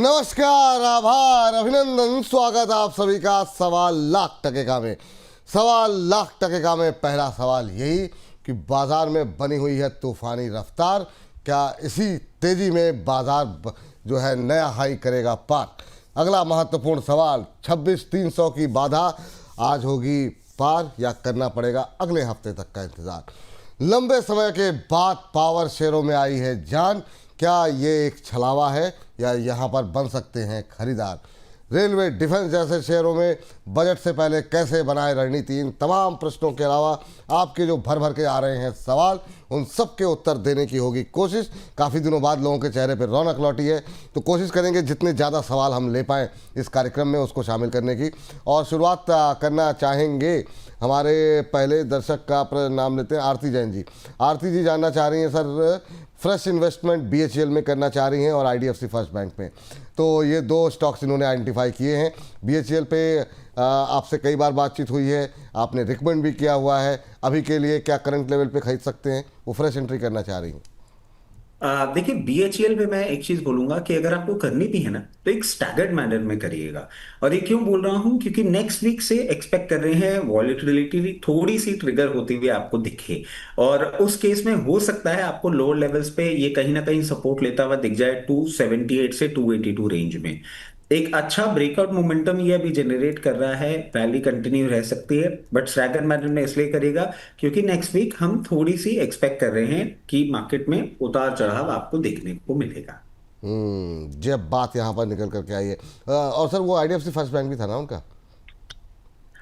नमस्कार, आभार, अभिनंदन, स्वागत आप सभी का सवाल लाख टके में। सवाल लाख टके में पहला सवाल यही कि बाजार में बनी हुई है तूफानी रफ्तार, क्या इसी तेजी में बाजार जो है नया हाई करेगा पार। अगला महत्वपूर्ण सवाल, 26,300 की बाधा आज होगी पार या करना पड़ेगा अगले हफ्ते तक का इंतजार। लंबे समय के बाद पावर शेयरों में आई है जान, क्या ये एक छलावा है या यहाँ पर बन सकते हैं खरीदार। रेलवे, डिफेंस जैसे शेयरों में बजट से पहले कैसे बनाए रणनीति, इन तमाम प्रश्नों के अलावा आपके जो भर भर के आ रहे हैं सवाल, उन सब के उत्तर देने की होगी कोशिश। काफ़ी दिनों बाद लोगों के चेहरे पर रौनक लौटी है, तो कोशिश करेंगे जितने ज़्यादा सवाल हम ले पाएँ इस कार्यक्रम में उसको शामिल करने की। और शुरुआत करना चाहेंगे हमारे पहले दर्शक का नाम लेते हैं, आरती जैन जी। आरती जी जानना चाह रही हैं सर, फ्रेश इन्वेस्टमेंट BHEL में करना चाह रही हैं और IDFC फर्स्ट बैंक में। तो ये दो स्टॉक्स इन्होंने आइडेंटिफाई किए हैं। BHEL पे आपसे कई बार बातचीत हुई है, आपने रिकमेंड भी किया हुआ है। अभी के लिए क्या करंट लेवल पे खरीद सकते हैं, वो फ्रेश एंट्री करना चाह रही हैं। देखिए BHEL पे मैं एक चीज बोलूंगा कि अगर आपको करनी भी है ना तो एक स्टैगर्ड मैनर में करिएगा। और ये क्यों बोल रहा हूं, क्योंकि नेक्स्ट वीक से एक्सपेक्ट कर रहे हैं वॉलेटिलिटी थोड़ी सी ट्रिगर होती हुई आपको दिखे। और उस केस में हो सकता है आपको लोअर लेवल्स पे ये कहीं ना कहीं सपोर्ट लेता हुआ दिख जाए 278 से 282 रेंज में। एक अच्छा ब्रेकआउट मोमेंटम ये अभी जनरेट कर रहा है, रैली कंटिन्यू रह सकती है, बट स्टैगर्ड मैनर में इसलिए करेगा क्योंकि नेक्स्ट वीक हम थोड़ी सी एक्सपेक्ट कर रहे हैं कि मार्केट में उतार चढ़ाव आपको देखने को मिलेगा। जब बात यहाँ पर निकल करके आई है। और सर वो IDFC फर्स्ट बैंक भी था ना उनका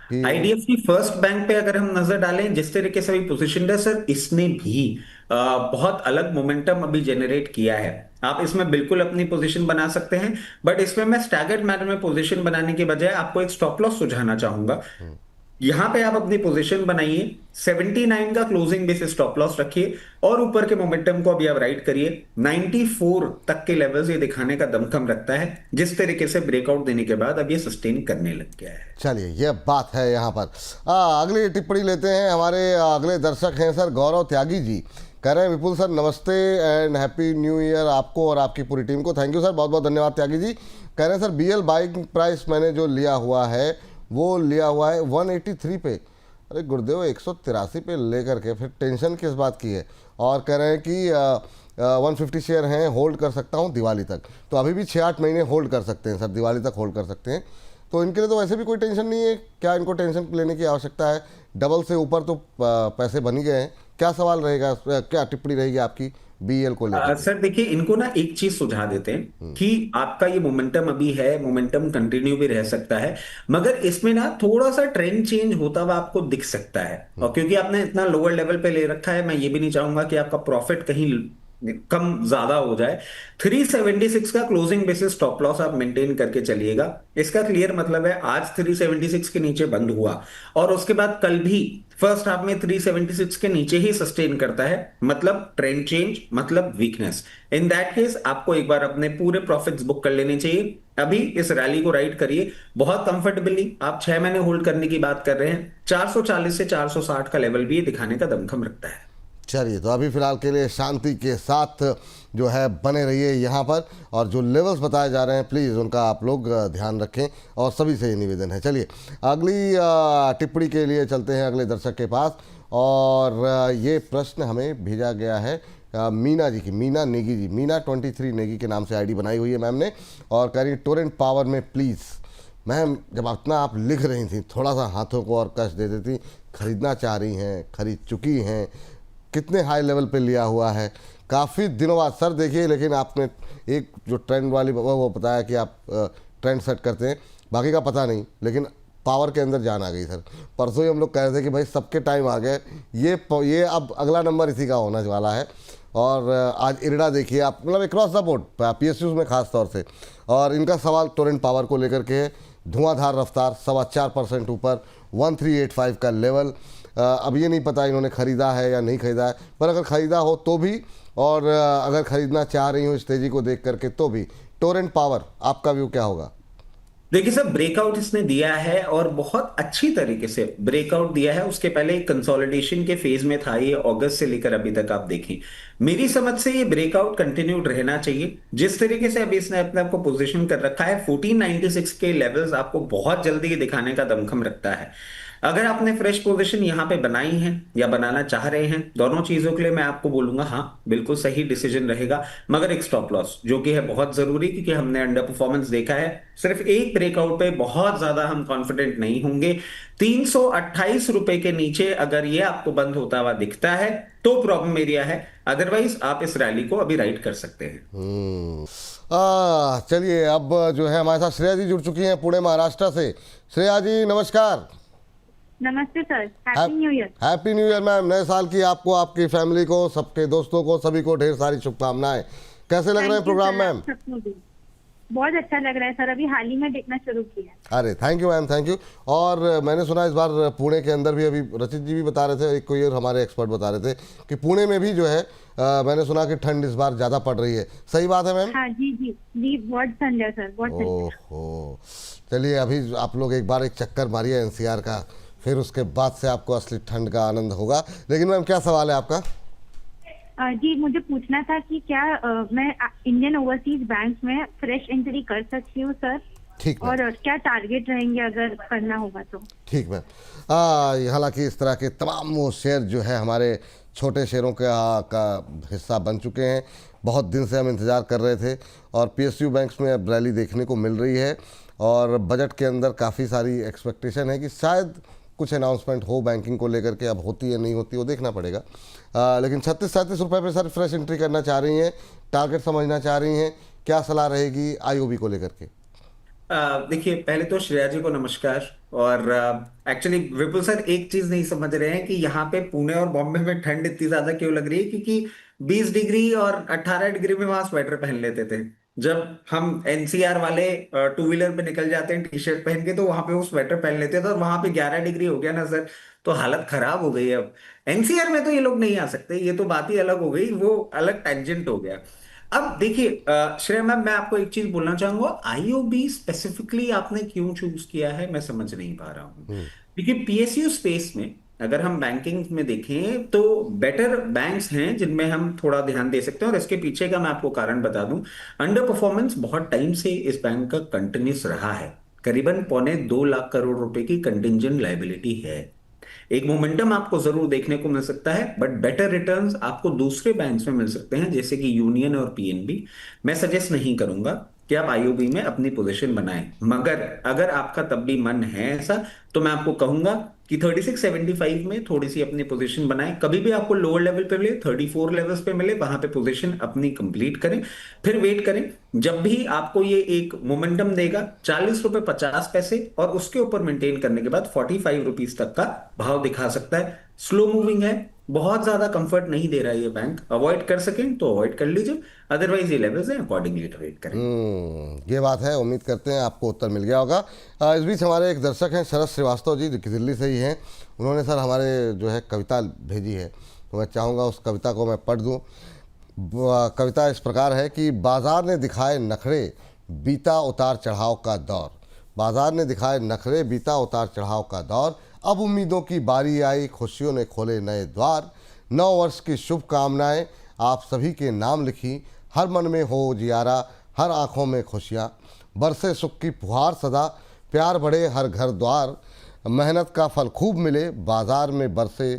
कि IDFC फर्स्ट बैंक पे अगर हम नजर डालें जिस तरीके से अभी पोजिशन है सर, इसने भी बहुत अलग मोमेंटम अभी जनरेट किया है। आप इसमें बिल्कुल अपनी पोजीशन बना सकते हैं, बट इसमें मैं स्टैगर्ड मैनर में पोजीशन बनाने के बजाय आपको एक स्टॉप लॉस सुझाना चाहूंगा। यहां पे आप अपनी पोजीशन बनाइए, 79 का क्लोजिंग बेस स्टॉप लॉस रखिए और ऊपर के मोमेंटम को अभी आप राइट करिए। 94 तक के लेवल्स ये दिखाने का दमखम रखता है, जिस तरीके से ब्रेकआउट देने के बाद अब ये सस्टेन करने लग गया है। चलिए ये बात है यहाँ पर। अगली टिप्पणी लेते हैं, हमारे अगले दर्शक हैं सर गौरव त्यागी जी। कह रहे हैं विपुल सर नमस्ते एंड हैप्पी न्यू ईयर आपको और आपकी पूरी टीम को। थैंक यू सर, बहुत बहुत धन्यवाद त्यागी जी। कह रहे हैं सर BL बाइंग प्राइस मैंने जो लिया हुआ है वो लिया हुआ है 183 पे। अरे गुरुदेव 183 पे लेकर के फिर टेंशन किस बात की है। और कह रहे हैं कि 150 शेयर हैं, होल्ड कर सकता हूँ दिवाली तक। तो अभी भी 6-8 महीने होल्ड कर सकते हैं सर, दिवाली तक होल्ड कर सकते हैं। तो इनके लिए तो वैसे भी कोई टेंशन नहीं है, क्या इनको टेंशन लेने की आवश्यकता है। डबल से ऊपर तो पैसे बन ही गए हैं। क्या सवाल रहेगा, क्या टिप्पणी रहेगी आपकी BL को लेकर? सर देखिए, इनको ना एक चीज सुझा देते हैं कि आपका ये मोमेंटम अभी है, मोमेंटम कंटिन्यू भी रह सकता है, मगर इसमें ना थोड़ा सा ट्रेंड चेंज होता हुआ आपको दिख सकता है। और क्योंकि आपने इतना लोअर लेवल पे ले रखा है, मैं ये भी नहीं चाहूंगा कि आपका प्रॉफिट कहीं कम ज्यादा हो जाए। 376 का क्लोजिंग बेसिस स्टॉप लॉस आप मेंटेन करके चलिएगा। इसका क्लियर मतलब है आज 376 के नीचे बंद हुआ और उसके बाद कल भी फर्स्ट हाफ में 376 के नीचे ही सस्टेन करता है, मतलब ट्रेंड चेंज, मतलब वीकनेस। इन दैट केस आपको एक बार अपने पूरे प्रॉफिट्स बुक कर लेने चाहिए। अभी इस रैली को राइड करिए बहुत कंफर्टेबली। आप 6 महीने होल्ड करने की बात कर रहे हैं, 440 से 460 का लेवल भी ये दिखाने का दमखम रखता है। चलिए, तो अभी फिलहाल के लिए शांति के साथ जो है बने रहिए यहाँ पर, और जो लेवल्स बताए जा रहे हैं प्लीज़ उनका आप लोग ध्यान रखें, और सभी से ये निवेदन है। चलिए अगली टिप्पणी के लिए चलते हैं अगले दर्शक के पास। और ये प्रश्न हमें भेजा गया है मीना जी की, मीना नेगी जी। मीना 23 नेगी के नाम से ID बनाई हुई है मैम ने, और कह रही टोरेंट पावर में प्लीज़। मैम जब इतना आप लिख रही थी, थोड़ा सा हाथों को और कष्ट दे देती। खरीदना चाह रही हैं, खरीद चुकी हैं, कितने हाई लेवल पे लिया हुआ है काफ़ी दिनों बाद सर। देखिए, लेकिन आपने एक जो ट्रेंड वाली वो बताया कि आप ट्रेंड सेट करते हैं, बाकी का पता नहीं, लेकिन पावर के अंदर जान आ गई सर। परसों ही हम लोग कह रहे थे कि भाई सबके टाइम आ गए, ये अब अगला नंबर इसी का होने वाला है। और आज इरडा देखिए आप, मतलब अक्रॉस द बोर्ड PSUs में खास तौर से। और इनका सवाल टोरेंट पावर को लेकर के है, धुआंधार रफ्तार 4.25% ऊपर, 1385 का लेवल। अब ये नहीं पता इन्होंने ख़रीदा है या नहीं ख़रीदा है, पर अगर ख़रीदा हो तो भी, और अगर ख़रीदना चाह रही हूँ इस तेज़ी को देख करके तो भी। टोरेंट पावर आपका व्यू क्या होगा? देखिए सर, ब्रेकआउट इसने दिया है और बहुत अच्छी तरीके से ब्रेकआउट दिया है। उसके पहले कंसोलिडेशन के फेज में था ये, अगस्त से लेकर अभी तक आप देखें। मेरी समझ से ये ब्रेकआउट कंटिन्यूड रहना चाहिए। जिस तरीके से अभी इसने अपने आप को पोजीशन कर रखा है, 1496 के लेवल्स आपको बहुत जल्दी दिखाने का दमखम रखता है। अगर आपने फ्रेश पोजीशन यहाँ पे बनाई है या बनाना चाह रहे हैं, दोनों चीजों के लिए मैं आपको बोलूंगा हाँ, बिल्कुल सही डिसीजन रहेगा। मगर एक स्टॉप लॉस जो कि है बहुत जरूरी, क्योंकि हमने अंडर परफॉर्मेंस देखा है। सिर्फ एक ब्रेकआउट पे बहुत ज्यादा हम कॉन्फिडेंट नहीं होंगे। 328 रुपए के नीचे अगर ये आपको बंद होता हुआ दिखता है तो प्रॉब्लम एरिया है। अदरवाइज आप इस रैली को अभी राइड कर सकते हैं। चलिए, अब जो है हमारे साथ श्रेया जी जुड़ चुकी हैं पुणे महाराष्ट्र से। श्रेया जी नमस्कार। नमस्ते sir, happy new year. Happy new year ma'am. नए साल की आपको, आपकी फैमिली को, सबके दोस्तों को, सभी को ढेर सारी शुभकामनाएं। कैसे लग रहे हैं प्रोग्राम मैम? बहुत अच्छा लग रहा है सर, अभी हाल ही में देखना शुरू किया। अरे thank you ma'am, thank you. और मैंने सुना इस बार पुणे के अंदर भी, अभी रचित जी भी बता रहे थे, एक कोई और हमारे एक्सपर्ट बता रहे थे कि पुणे में भी जो है मैंने सुना कि ठंड इस बार ज़्यादा पड़ रही है। सही बात है मैम? हाँ जी जी जी, बहुत ठंड है सर, बहुत ठंड है। ओहो, चलिए अभी आप लोग एक बार एक चक्कर मारिए एनसीआर का, फिर उसके बाद से आपको असली ठंड का आनंद होगा। लेकिन मैम क्या सवाल है आपका? जी, मुझे पूछना था कि क्या मैं इंडियन ओवरसीज बैंक में फ्रेश एंट्री कर सकती हूँ सर? ठीक मैम। और क्या टारगेट रहेंगे अगर करना होगा तो? ठीक मैम। हालांकि इस तरह के तमाम वो शेयर जो है हमारे छोटे शेयरों का हिस्सा बन चुके हैं। बहुत दिन से हम इंतज़ार कर रहे थे और पीएसयू बैंक्स में अब रैली देखने को मिल रही है और बजट के अंदर काफ़ी सारी एक्सपेक्टेशन है कि शायद कुछ अनाउंसमेंट हो बैंकिंग को लेकर के। अब होती है नहीं होती वो देखना पड़ेगा। लेकिन 36-37 रुपये पे सर फ्रेश एंट्री करना चाह रही हैं, टारगेट समझना चाह रही हैं, क्या सलाह रहेगी आईओबी को लेकर के? देखिए, पहले तो श्रेया जी को नमस्कार। और एक्चुअली विपुल सर एक चीज नहीं समझ रहे हैं कि यहाँ पे पुणे और बॉम्बे में ठंड इतनी ज्यादा क्यों लग रही है, क्योंकि 20 डिग्री और 18 डिग्री में वहां स्वेटर पहन लेते थे। जब हम एनसीआर वाले टू व्हीलर पे निकल जाते हैं टी शर्ट पहन के, तो वहां पे वो स्वेटर पहन लेते थे और वहां पे 11 डिग्री हो गया ना सर, तो हालत खराब हो गई है। अब एनसीआर में तो ये लोग नहीं आ सकते, ये तो बात ही अलग हो गई, वो अलग टेंजेंट हो गया। अब देखिए श्रेया मैम, मैं आपको एक चीज बोलना चाहूंगा। आईओबी स्पेसिफिकली आपने क्यों चूज किया है, मैं समझ नहीं पा रहा हूँ। क्योंकि पीएसयू स्पेस में अगर हम बैंकिंग में देखें तो बेटर बैंक्स हैं जिनमें हम थोड़ा ध्यान दे सकते हैं। और इसके पीछे का मैं आपको कारण बता दूं, अंडर परफॉर्मेंस बहुत टाइम से इस बैंक का कंटिन्यूस रहा है। करीबन 2.25 लाख करोड़ रुपए की कंटिंजेंट लायबिलिटी है। एक मोमेंटम आपको जरूर देखने को मिल सकता है, बट बेटर रिटर्न्स आपको दूसरे बैंक्स में मिल सकते हैं, जैसे कि यूनियन और पीएनबी। मैं सजेस्ट नहीं करूंगा कि आप आईओबी में अपनी पोजीशन बनाएं, मगर अगर आपका तब भी मन है ऐसा, तो मैं आपको कहूंगा कि 3675 में थोड़ी सी अपनी पोजीशन बनाएं। कभी भी आपको लोअर लेवल पे मिले, 34 लेवल्स पे मिले, वहां पे पोजीशन अपनी कंप्लीट करें। फिर वेट करें, जब भी आपको ये एक मोमेंटम देगा 40 रुपए 50 पैसे, और उसके ऊपर मेंटेन करने के बाद 45 रुपीज तक का भाव दिखा सकता है। स्लो मूविंग है, बहुत ज्यादा कंफर्ट नहीं दे रहा है ये बैंक। अवॉइड कर सकें तो अवॉइड कर लीजिए, अदरवाइज ये लेवल्स हैं, अकॉर्डिंगली ट्रेड करें। ये बात है। उम्मीद करते हैं आपको उत्तर मिल गया होगा। इस बीच हमारे एक दर्शक हैं शरद श्रीवास्तव जी, जो कि दिल्ली से ही हैं। उन्होंने सर हमारे जो है कविता भेजी है, तो मैं चाहूँगा उस कविता को मैं पढ़ दूँ। कविता इस प्रकार है कि बाजार ने दिखाए नखरे, बीता उतार चढ़ाव का दौर। बाजार ने दिखाए नखरे, बीता उतार चढ़ाव का दौर। अब उम्मीदों की बारी आई, खुशियों ने खोले नए द्वार। 9 वर्ष की शुभकामनाएं आप सभी के नाम लिखी, हर मन में हो जियारा, हर आँखों में खुशियाँ। बरसे सुख की फुहार सदा, प्यार बढ़े हर घर द्वार। मेहनत का फल खूब मिले, बाजार में बरसे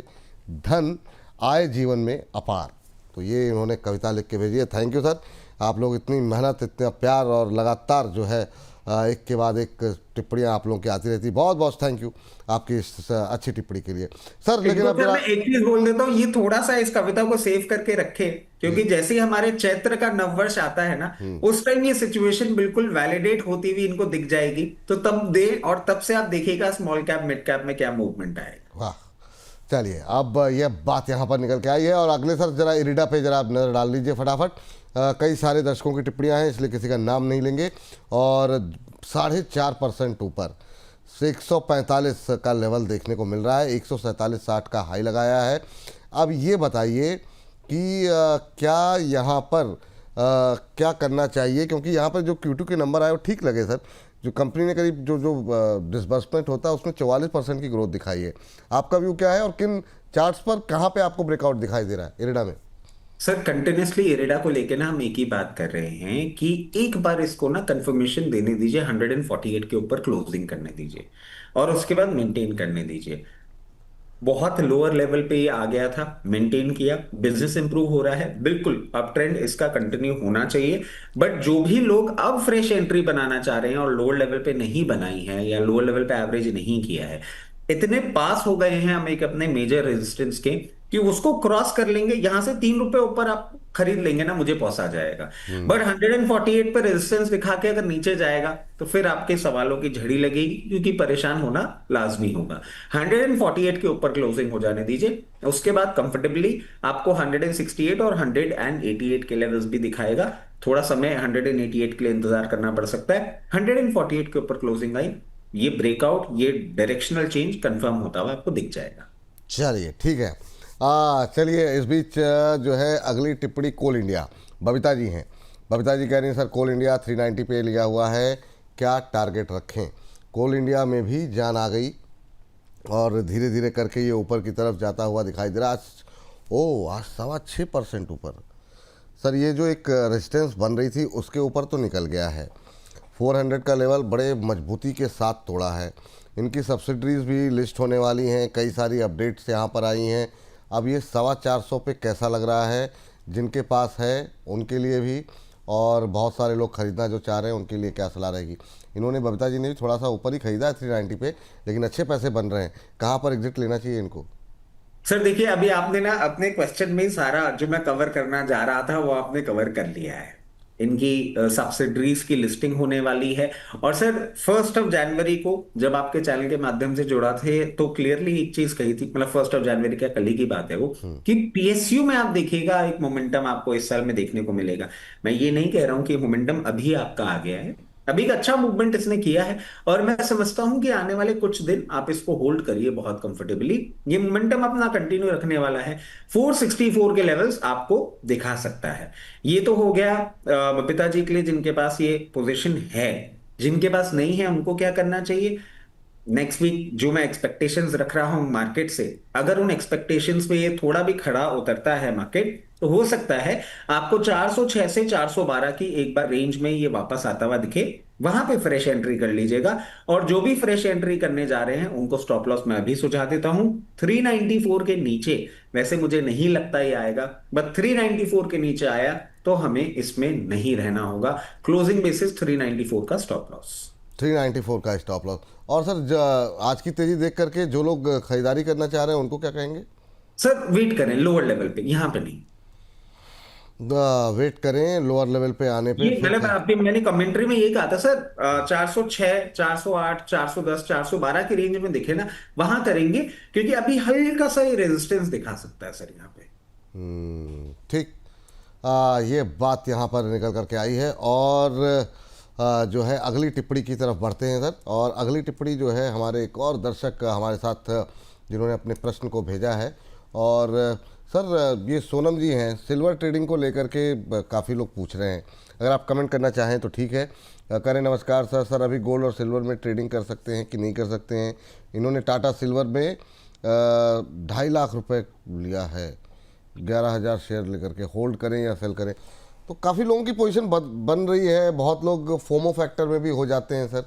धन, आए जीवन में अपार। तो ये इन्होंने कविता लिख के भेजी है। Thank you sir. आप लोग इतनी मेहनत, इतना प्यार और लगातार जो है एक के बाद एक टिप्पणियाँ आप लोगों की आती रहती। बहुत बहुत थैंक यू आपकी इस अच्छी टिप्पणी के लिए सर। लेकिन अब मैं एक चीज बोल देता हूँ, ये थोड़ा सा इस कविता को सेव करके रखे, क्योंकि जैसे ही हमारे चैत्र का नववर्ष आता है ना, उस टाइम ये सिचुएशन बिल्कुल वैलिडेट होती हुई इनको दिख जाएगी। तो तब दे, और तब से आप देखिएगा स्मॉल कैप मिड कैप में क्या मूवमेंट आएगा। वाह, चलिए अब यह बात यहाँ पर निकल के आई है। और अगले सर जरा इरिडा पे जरा आप नज़र डाल लीजिए फटाफट। कई सारे दर्शकों की टिप्पणियाँ हैं, इसलिए किसी का नाम नहीं लेंगे। और 4.5% ऊपर 145 का लेवल देखने को मिल रहा है। 147.60 का हाई लगाया है। अब ये बताइए कि क्या यहाँ पर क्या करना चाहिए, क्योंकि यहाँ पर जो Q2 के नंबर आए वो ठीक लगे सर। जो कंपनी ने करीब जो जो डिसबर्समेंट होता है उसमें 44% की ग्रोथ दिखाई है। आपका व्यू क्या है और किन चार्ट्स पर कहाँ पे आपको ब्रेकआउट दिखाई दे रहा है इरेडा में? सर कंटिन्यूसली इरेडा को लेके ना हम एक ही बात कर रहे हैं कि एक बार इसको ना कंफर्मेशन देने दीजिए, 148 के ऊपर क्लोजिंग करने दीजिए और उसके बाद मेंटेन करने दीजिए। बहुत लोअर लेवल पे ये आ गया था, मेंटेन किया, बिजनेस इंप्रूव हो रहा है, बिल्कुल अप ट्रेंड इसका कंटिन्यू होना चाहिए। बट जो भी लोग अब फ्रेश एंट्री बनाना चाह रहे हैं और लोअर लेवल पे नहीं बनाई है या लोअर लेवल पे एवरेज नहीं किया है, इतने पास हो गए हैं हम एक अपने मेजर रेजिस्टेंस के कि उसको क्रॉस कर लेंगे, यहां से 3 रुपए ऊपर आप खरीद लेंगे ना, मुझे पहुंचा जाएगा। बट 148 पे रेजिस्टेंस दिखा के अगर नीचे जाएगा तो फिर आपके सवालों की झड़ी लगेगी, क्योंकि परेशान होना लाजमी होगा। 148 के ऊपर क्लोजिंग हो जाने दीजिए, उसके बाद कंफर्टेबली आपको 168 और 188 के लेवल्स भी दिखाएगा। थोड़ा समय 188 के लिए इंतजार करना पड़ सकता है। 148 के ऊपर क्लोजिंग आई, ये ब्रेकआउट, ये डायरेक्शनल चेंज कंफर्म होता हुआ आपको दिख जाएगा। चलिए ठीक है। चलिए इस बीच जो है अगली टिप्पणी कोल इंडिया, बबीता जी हैं। बबीता जी कह रही हैं सर कोल इंडिया 390 पे लिया हुआ है, क्या टारगेट रखें? कोल इंडिया में भी जान आ गई और धीरे धीरे करके ये ऊपर की तरफ जाता हुआ दिखाई दे रहा है। आज 6.25% ऊपर। सर ये जो एक रेजिस्टेंस बन रही थी उसके ऊपर तो निकल गया है, 400 का लेवल बड़े मजबूती के साथ तोड़ा है। इनकी सब्सिडरीज भी लिस्ट होने वाली हैं, कई सारी अपडेट्स यहाँ पर आई हैं। अब ये 425 पे कैसा लग रहा है? जिनके पास है उनके लिए भी, और बहुत सारे लोग खरीदना जो चाह रहे हैं उनके लिए क्या सलाह रहेगी? इन्होंने, बबीता जी ने भी थोड़ा सा ऊपर ही खरीदा है 390 पे, लेकिन अच्छे पैसे बन रहे हैं। कहाँ पर एग्जिट लेना चाहिए इनको? सर देखिए, अभी आपने ना अपने क्वेश्चन में ही सारा जो मैं कवर करना जा रहा था वो आपने कवर कर लिया है। इनकी सब्सिडरीज की लिस्टिंग होने वाली है। और सर 1 जनवरी को जब आपके चैनल के माध्यम से जुड़ा थे तो क्लियरली एक चीज कही थी, मतलब 1 जनवरी का कल ही की बात है वो, कि पीएसयू में आप देखिएगा एक मोमेंटम आपको इस साल में देखने को मिलेगा। मैं ये नहीं कह रहा हूं कि मोमेंटम अभी आपका आ गया है, अभी एक अच्छा मूवमेंट इसने किया है और मैं समझता हूं कि आने वाले कुछ दिन आप इसको होल्ड करिए बहुत कंफर्टेबली। ये मोमेंटम अपना कंटिन्यू रखने वाला है, 464 के लेवल्स आपको दिखा सकता है। ये तो हो गया बबीता जी के लिए जिनके पास ये पोजीशन है। जिनके पास नहीं है उनको क्या करना चाहिए? नेक्स्ट वीक जो मैं एक्सपेक्टेशंस रख रहा हूं मार्केट से, अगर उन एक्सपेक्टेशंस पे ये थोड़ा भी खड़ा उतरता है मार्केट, तो हो सकता है आपको 406 से 412 की एक बार रेंज में ये वापस आता हुआ दिखे, वहां पे फ्रेश एंट्री कर लीजिएगा। और जो भी फ्रेश एंट्री करने जा रहे हैं उनको स्टॉप लॉस मैं अभी सुझा देता हूं 394 के नीचे। वैसे मुझे नहीं लगता ये आएगा, बट 394 के नीचे आया तो हमें इसमें नहीं रहना होगा। क्लोजिंग बेसिस 394 का स्टॉप लॉस। 394 का स्टॉप लॉस। और सर आज की तेजी देख करके जो लोग खरीदारी करना चाह रहे हैं उनको क्या कहेंगे? सर वेट करें लोअर लेवल पे, यहां पे नहीं। वेट करें लोअर लेवल पे आने पे ये फिर मैंने कमेंट्री में ये कहा था सर, 406, 408, 410, 412 की रेंज में दिखे ना, वहां करेंगे, क्योंकि अभी हल्का सा ये रेजिस्टेंस दिखा सकता है सर यहाँ पे। ठीक। ये बात यहाँ पर निकल करके आई है। और जो है अगली टिप्पणी की तरफ बढ़ते हैं सर। और अगली टिप्पणी जो है हमारे एक और दर्शक हमारे साथ जिन्होंने अपने प्रश्न को भेजा है। और सर ये सोनम जी हैं, सिल्वर ट्रेडिंग को लेकर के काफ़ी लोग पूछ रहे हैं, अगर आप कमेंट करना चाहें तो ठीक है करें। नमस्कार सर, सर अभी गोल्ड और सिल्वर में ट्रेडिंग कर सकते हैं कि नहीं कर सकते हैं? इन्होंने टाटा सिल्वर में 2.5 लाख रुपए लिया है, 11,000 शेयर लेकर के। होल्ड करें या सेल करें? तो काफ़ी लोगों की पोजीशन बन रही है, बहुत लोग फोमो फैक्टर में भी हो जाते हैं सर।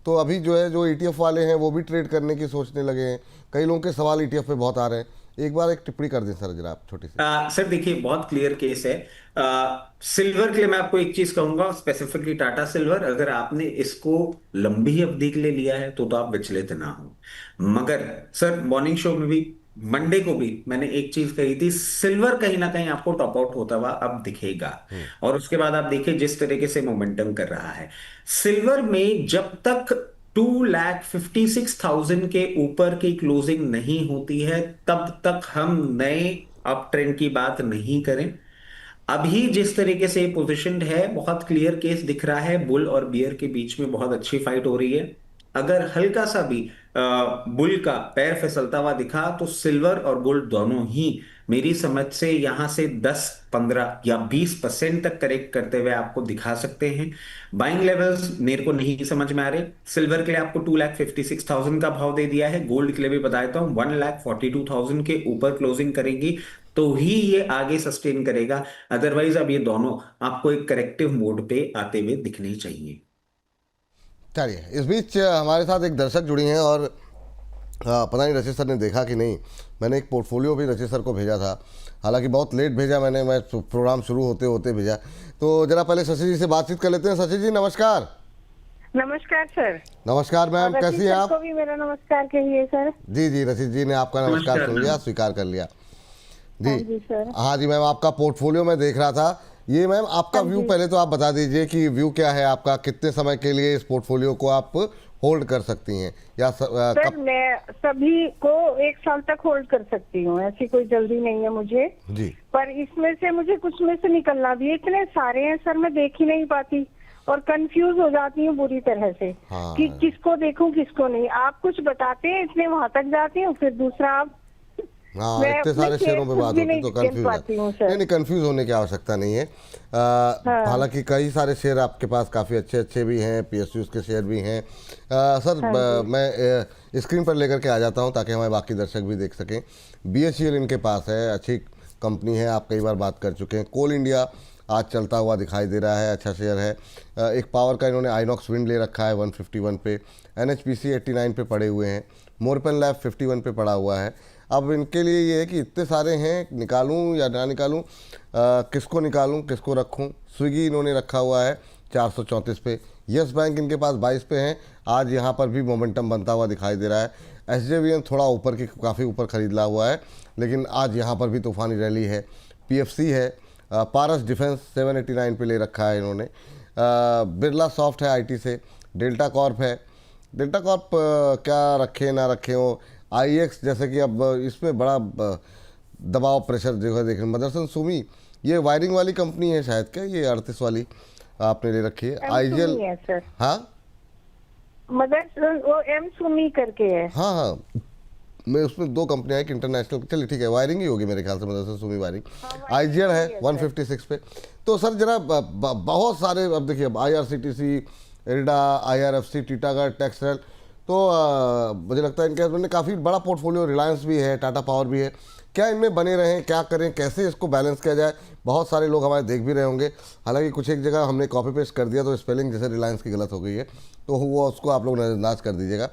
तो अभी जो है जो ETF वाले हैं वो भी ट्रेड करने की सोचने लगे हैं। कई लोगों के सवाल ETF पे बहुत आ रहे हैं। एक बार एक टिप्पणी कर दें सर जरा आप छोटी सी। सर देखिए, बहुत क्लियर केस है। सिल्वर के लिए मैं आपको एक चीज कहूंगा, स्पेसिफिकली टाटा सिल्वर, अगर आपने इसको लंबी अवधि के लिए लिया है तो आप विचलित ना हो। मगर सर मॉर्निंग शो में भी, मंडे को भी मैंने एक चीज कही थी, सिल्वर कहीं ना कहीं आपको टॉप आउट होता हुआ अब दिखेगा। और उसके बाद आप देखिए जिस तरीके से मोमेंटम कर रहा है सिल्वर में, जब तक 2,56,000 के ऊपर की क्लोजिंग नहीं होती है तब तक हम नए अप ट्रेंड की बात नहीं करें। अभी जिस तरीके से पोजीशनड है, बहुत क्लियर केस दिख रहा है, बुल और बियर के बीच में बहुत अच्छी फाइट हो रही है। अगर हल्का सा भी बुल का पैर फिसलता हुआ दिखा तो सिल्वर और गोल्ड दोनों ही मेरी समझ से यहां से 10, 15 या 20% तक करेक्ट करते हुए आपको दिखा सकते हैं। बाइंग लेवल्स मेरे को नहीं समझ में आ रहे। सिल्वर के लिए आपको 2,56,000 का भाव दे दिया है, गोल्ड के लिए भी बताया था 1,42,000 के ऊपर क्लोजिंग करेगी तो ही ये आगे सस्टेन करेगा, अदरवाइज अब ये दोनों आपको एक करेक्टिव मोड पे आते हुए दिखने चाहिए। चलिए, इस बीच हमारे साथ एक दर्शक जुड़ी हैं और पता नहीं रचित सर ने देखा कि नहीं, मैंने एक पोर्टफोलियो भी रचित सर को भेजा था, हालांकि बहुत लेट भेजा मैं प्रोग्राम शुरू होते होते भेजा। तो जरा पहले शशि जी से बातचीत कर लेते हैं। शशि जी नमस्कार। नमस्कार सर। नमस्कार मैम, और कैसी हैं रचित सर आप? को भी मेरा नमस्कार कहिए सर। जी जी, रचित जी ने आपका नमस्कार नमस्कार सुन लिया, मैम। स्वीकार कर लिया। हाँ जी जी सर। हाँ जी मैम, आपका पोर्टफोलियो मैं देख रहा था। ये मैम आपका हाँ व्यू जी। पहले तो आप बता दीजिए कि व्यू क्या है आपका, कितने समय के लिए इस पोर्टफोलियो को आप होल्ड कर सकती हैं या सर कब? मैं सभी को 1 साल तक होल्ड कर सकती हूँ, ऐसी कोई जल्दी नहीं है मुझे। जी पर इसमें से मुझे कुछ में से निकलना भी है, इतने सारे हैं सर मैं देख ही नहीं पाती और कंफ्यूज हो जाती हूँ बुरी तरह से हाँ। कि किसको देखूं किसको नहीं। आप कुछ बताते हैं इसलिए वहां तक जाती हूँ, फिर दूसरा आप हाँ, मैं इतने अपने सारे शेयरों पे शेयर बात भी होती नहीं तो गिन कंफ्यूज पाती हूँ सर। नहीं, कंफ्यूज होने की आवश्यकता नहीं है। हालांकि कई सारे शेयर आपके पास काफ़ी अच्छे अच्छे भी हैं, पीएसयूज के शेयर भी हैं। सर मैं स्क्रीन पर लेकर के आ जाता हूं ताकि हमारे बाकी दर्शक भी देख सकें। बीएचईएल इनके पास है, अच्छी कंपनी है, आप कई बार बात कर चुके हैं। कोल इंडिया आज चलता हुआ दिखाई दे रहा है, अच्छा शेयर है। एक पावर का इन्होंने आइनॉक्स विंड ले रखा है 151 पे, एनएचपीसी 89 पे पड़े हुए हैं, मोरपेन लैब 51 पे पड़ा हुआ है। अब इनके लिए ये है कि इतने सारे हैं, निकालूं या ना निकालूं, किसको निकालूं किसको रखूं। स्विगी इन्होंने रखा हुआ है 434 पे, यस बैंक इनके पास 22 पे हैं, आज यहाँ पर भी मोमेंटम बनता हुआ दिखाई दे रहा है। एसजेवीएन थोड़ा ऊपर की काफ़ी ऊपर खरीदला हुआ है, लेकिन आज यहाँ पर भी तूफानी रैली है। पीएफसी है, पारस डिफेंस 789 पे ले रखा है इन्होंने, बिरला सॉफ्ट है आईटी से, डेल्टा कॉर्प है। डेल्टा कॉर्प क्या रखें ना रखें हो, आईएक्स जैसे कि अब इसमें बड़ा दबाव प्रेशर जो है देख रहे हैं। मदरसन सुमी ये वायरिंग वाली कंपनी है शायद, क्या ये 38 वाली आपने ले रखी है। आईजीएल है सर, हाँ मदर वो एम सुमी करके है। हाँ हाँ, मैं उसमें 2 कंपनियां हैं इंटरनेशनल, चलिए ठीक है, वायरिंग ही होगी मेरे ख्याल से, मदरसन सुमी वायरिंग। आईजीएल है 156 पे। तो सर जरा बहुत सारे, अब देखिए अब आईआरसीटीसी, एरिडा, आईआरएफसी, टीटागढ़, टेक्सटाइल, तो मुझे लगता है इनके उन्होंने काफ़ी बड़ा पोर्टफोलियो, रिलायंस भी है, टाटा पावर भी है। क्या इनमें बने रहें, क्या करें, कैसे इसको बैलेंस किया जाए? बहुत सारे लोग हमारे देख भी रहे होंगे, हालांकि कुछ एक जगह हमने कॉपी पेस्ट कर दिया तो स्पेलिंग जैसे रिलायंस की गलत हो गई है, तो वो उसको आप लोग नजरअंदाज कर दीजिएगा।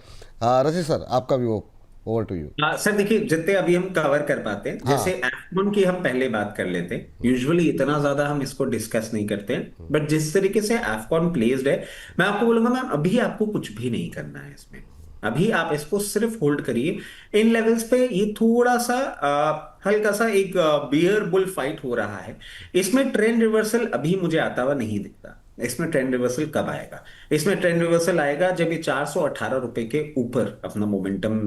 रशीद सर आपका भी वो, ओवर टू यू। सर देखिए, जितने अभी हम कवर कर पाते हैं, जैसे एफकॉन की हम पहले बात कर लेते हैं, यूजुअली इतना ज्यादा हम इसको डिस्कस नहीं करते हैं, बट जिस तरीके से एफकॉन प्लेस्ड है, मैं आपको बोलूंगा मैम अभी आपको कुछ भी नहीं करना है इसमें। अभी आप इसको सिर्फ होल्ड करिए इन लेवल्स पे। ये थोड़ा सा हल्का सा एक बियर बुल फाइट हो रहा है, इसमें ट्रेंड रिवर्सल अभी मुझे आता हुआ नहीं दिखता। इसमें ट्रेंड रिवर्सल कब आएगा? इसमें ट्रेंड रिवर्सल आएगा जब ये 418 रुपए के ऊपर अपना मोमेंटम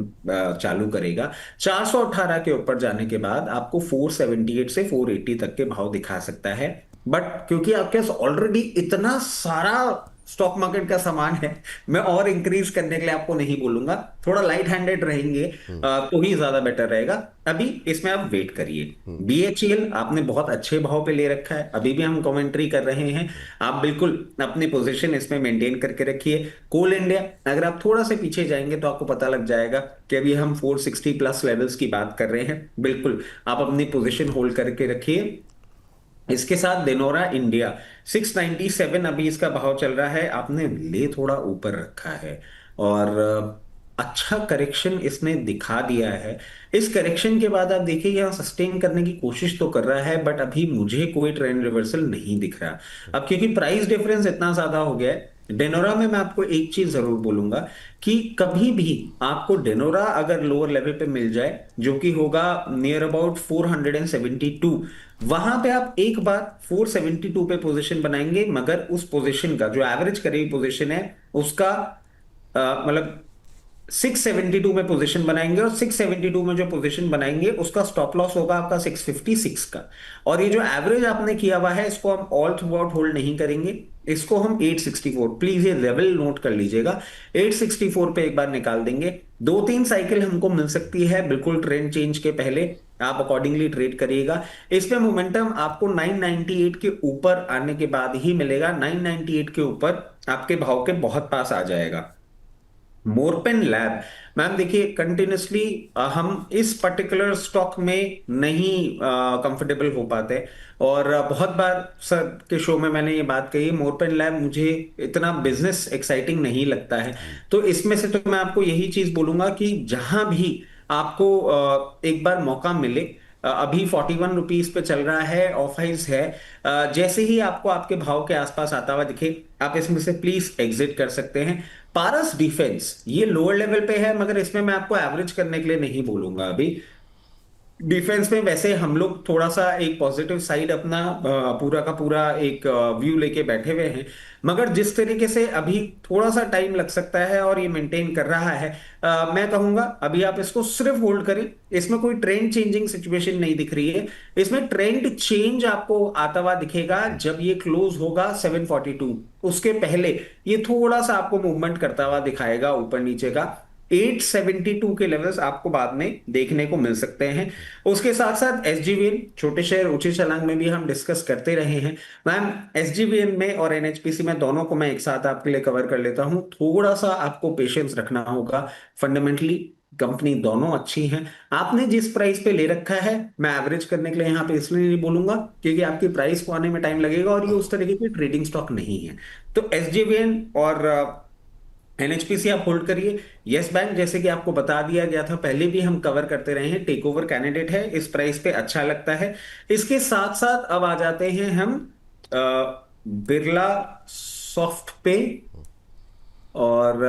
चालू करेगा। 418 के ऊपर जाने के बाद आपको 478 से 480 तक के भाव दिखा सकता है, बट क्योंकि आपके पास ऑलरेडी इतना सारा स्टॉक मार्केट का सामान है, मैं और इंक्रीज करने के लिए आपको नहीं बोलूंगा। थोड़ा लाइट हैंडेड रहेंगे तो ही ज्यादा बेटर रहेगा। अभी इसमें आप वेट करिए। बीएचईएल आपने बहुत अच्छे भाव पे ले रखा है, अभी भी हम कमेंट्री कर रहे हैं, आप बिल्कुल अपनी पोजीशन इसमें मेंटेन करके रखिए। कोल इंडिया अगर आप थोड़ा से पीछे जाएंगे तो आपको पता लग जाएगा कि अभी हम 460 प्लस लेवल्स की बात कर रहे हैं, बिल्कुल आप अपनी पोजीशन होल्ड करके रखिए। इसके साथ डेनोरा इंडिया 697 अभी इसका भाव चल रहा है, आपने ले थोड़ा ऊपर रखा है और अच्छा करेक्शन इसने दिखा दिया है। इस करेक्शन के बाद आप देखिए यहाँ सस्टेन करने की कोशिश तो कर रहा है, बट अभी मुझे कोई ट्रेंड रिवर्सल नहीं दिख रहा। अब क्योंकि प्राइस डिफरेंस इतना ज्यादा हो गया है, डेनोरा में मैं आपको एक चीज जरूर बोलूंगा कि कभी भी आपको डेनोरा अगर लोअर लेवल पे मिल जाए, जो कि होगा नियर अबाउट 472, वहां पे आप एक बार 472 पे पोजीशन बनाएंगे, मगर उस पोजीशन का जो एवरेज करी हुई पोजीशन है उसका मतलब 672 में पोजीशन बनाएंगे और 672 में जो पोजीशन बनाएंगे उसका स्टॉप लॉस होगा आपका 656 का। और ये जो एवरेज आपने किया हुआ है इसको हम ऑल थ्रू आउट होल्ड नहीं करेंगे, इसको हम 864, प्लीज ये लेवल नोट कर लीजिएगा, 864 पे एक बार निकाल देंगे। 2-3 साइकिल हमको मिल सकती है बिल्कुल ट्रेंड चेंज के पहले, आप अकॉर्डिंगली ट्रेड करिएगा। इसमें मोमेंटम आपको 998 के ऊपर आने के बाद ही मिलेगा, 998 के ऊपर आपके भाव के बहुत पास आ जाएगा। मोरपेन लैब, मैम देखिए कंटिन्यूसली हम इस पर्टिकुलर स्टॉक में नहीं कंफर्टेबल हो पाते, और बहुत बार सर के शो में मैंने ये बात कही, मोरपेन लैब मुझे इतना बिजनेस एक्साइटिंग नहीं लगता है। तो इसमें से तो मैं आपको यही चीज बोलूंगा कि जहां भी आपको एक बार मौका मिले, अभी 41 रुपीज पे चल रहा है, ऑफ हाइज है, जैसे ही आपको आपके भाव के आसपास आता हुआ दिखे आप इसमें से प्लीज एग्जिट कर सकते हैं। पारस डिफेंस ये लोअर लेवल पे है, मगर इसमें मैं आपको एवरेज करने के लिए नहीं बोलूंगा। अभी डिफेंस में वैसे हम लोग थोड़ा सा एक पॉजिटिव साइड अपना पूरा का पूरा एक व्यू लेके बैठे हुए हैं, मगर जिस तरीके से अभी थोड़ा सा टाइम लग सकता है और ये मेंटेन कर रहा है, मैं कहूंगा अभी आप इसको सिर्फ होल्ड करें। इसमें कोई ट्रेंड चेंजिंग सिचुएशन नहीं दिख रही है, इसमें ट्रेंड चेंज आपको आता हुआ दिखेगा जब ये क्लोज होगा 742, उसके पहले ये थोड़ा सा आपको मूवमेंट करता हुआ दिखाएगा ऊपर नीचे का। 872 के लेवल्स आपको बाद में देखने को मिल सकते हैं। उसके साथ साथ एसजीवीएन, छोटे शेयर ऊंची छलांग में भी हम डिस्कस करते रहे हैं मैम। एसजीवीएन में और एनएचपीसी में दोनों को मैं एक साथ आपके लिए कवर कर लेता हूं, थोड़ा सा आपको पेशेंस रखना होगा। फंडामेंटली कंपनी दोनों अच्छी हैं। आपने जिस प्राइस पे ले रखा है, मैं एवरेज करने के लिए यहाँ पे इसलिए नहीं बोलूंगा क्योंकि आपकी प्राइस को आने में टाइम लगेगा और ये उस तरीके की ट्रेडिंग स्टॉक नहीं है। तो एसजीवीएन और एनएचपीसी आप होल्ड करिए। यस बैंक जैसे कि आपको बता दिया गया था, पहले भी हम कवर करते रहे हैं, टेक ओवर कैंडिडेट है, इस प्राइस पे अच्छा लगता है। इसके साथ साथ अब आ जाते हैं हम बिरला सॉफ्ट पे, और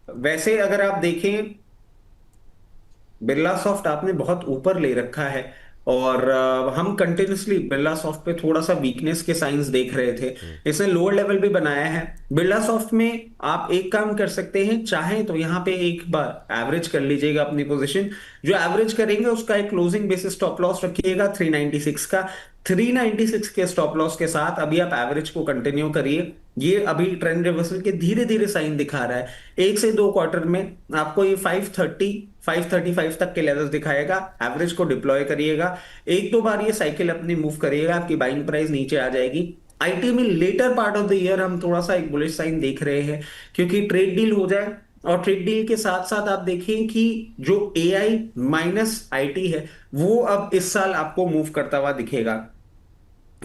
वैसे अगर आप देखें बिरला सॉफ्ट आपने बहुत ऊपर ले रखा है, और हम कंटिन्यूसली बिरला सॉफ्ट पे थोड़ा सा वीकनेस के साइंस देख रहे थे, इसने लोअर लेवल भी बनाया है। बिरला सॉफ्ट में आप एक काम कर सकते हैं, चाहें तो यहाँ पे एक बार एवरेज कर लीजिएगा अपनी पोजीशन। जो एवरेज करेंगे उसका एक क्लोजिंग बेसिस स्टॉप लॉस रखिएगा 396 का। 396 के स्टॉप लॉस के साथ अभी आप एवरेज को कंटिन्यू करिए। ये अभी ट्रेंड रिवर्सल के धीरे धीरे साइन दिखा रहा है, 1 से 2 क्वार्टर में आपको ये 530 535 तक के लेवल्स दिखाएगा। एवरेज को डिप्लॉय करिएगा, 1-2 बार ये साइकिल अपनी मूव करिएगा, आपकी बाइंग प्राइस नीचे आ जाएगी। आईटी में later part of the year हम थोड़ा सा एक बुलिश साइन देख रहे हैं, क्योंकि ट्रेड डील हो जाए, और ट्रेड डील के साथ साथ आप देखें कि जो एआई माइनस आईटी है वो अब इस साल आपको मूव करता हुआ दिखेगा।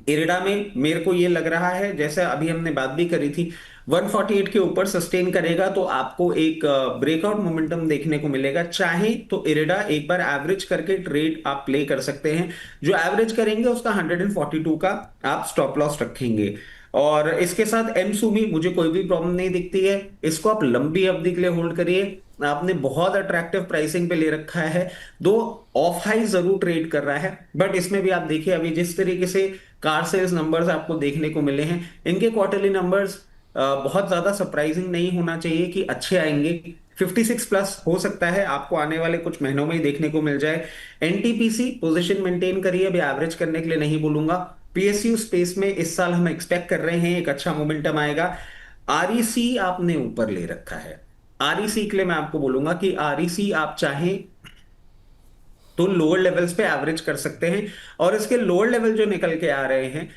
इरिडा में मेरे को ये लग रहा है, जैसे अभी हमने बात भी करी थी, 148 के ऊपर सस्टेन करेगा तो आपको एक ब्रेकआउट मोमेंटम देखने को मिलेगा। चाहे तो इरिडा एक बार एवरेज करके ट्रेड आप प्ले कर सकते हैं, जो एवरेज करेंगे उसका 142 का आप स्टॉप लॉस रखेंगे। और इसके साथ एमसूमी मुझे कोई भी प्रॉब्लम नहीं दिखती है, इसको आप लंबी अवधि के लिए होल्ड करिए। आपने बहुत अट्रैक्टिव प्राइसिंग पे ले रखा है, दो ऑफ हाई जरूर ट्रेड कर रहा है, बट इसमें भी आप देखिए अभी जिस तरीके से कार सेल्स नंबर्स आपको देखने को मिले हैं, इनके क्वार्टरली नंबर्स बहुत ज्यादा सरप्राइजिंग नहीं होना चाहिए कि अच्छे आएंगे। 56 प्लस हो सकता है आपको आने वाले कुछ महीनों में ही देखने को मिल जाए। एनटीपीसी पोजीशन मेंटेन करिए, अभी एवरेज करने के लिए नहीं बोलूंगा। पीएसयू स्पेस में इस साल हम एक्सपेक्ट कर रहे हैं एक अच्छा मोमेंटम आएगा। आरईसी आपने ऊपर ले रखा है, आरईसी के लिए मैं आपको बोलूंगा कि आरईसी आप चाहें तो लोअर लेवल्स पे एवरेज कर सकते हैं, और इसके लोअर लेवल जो निकल के आ रहे हैं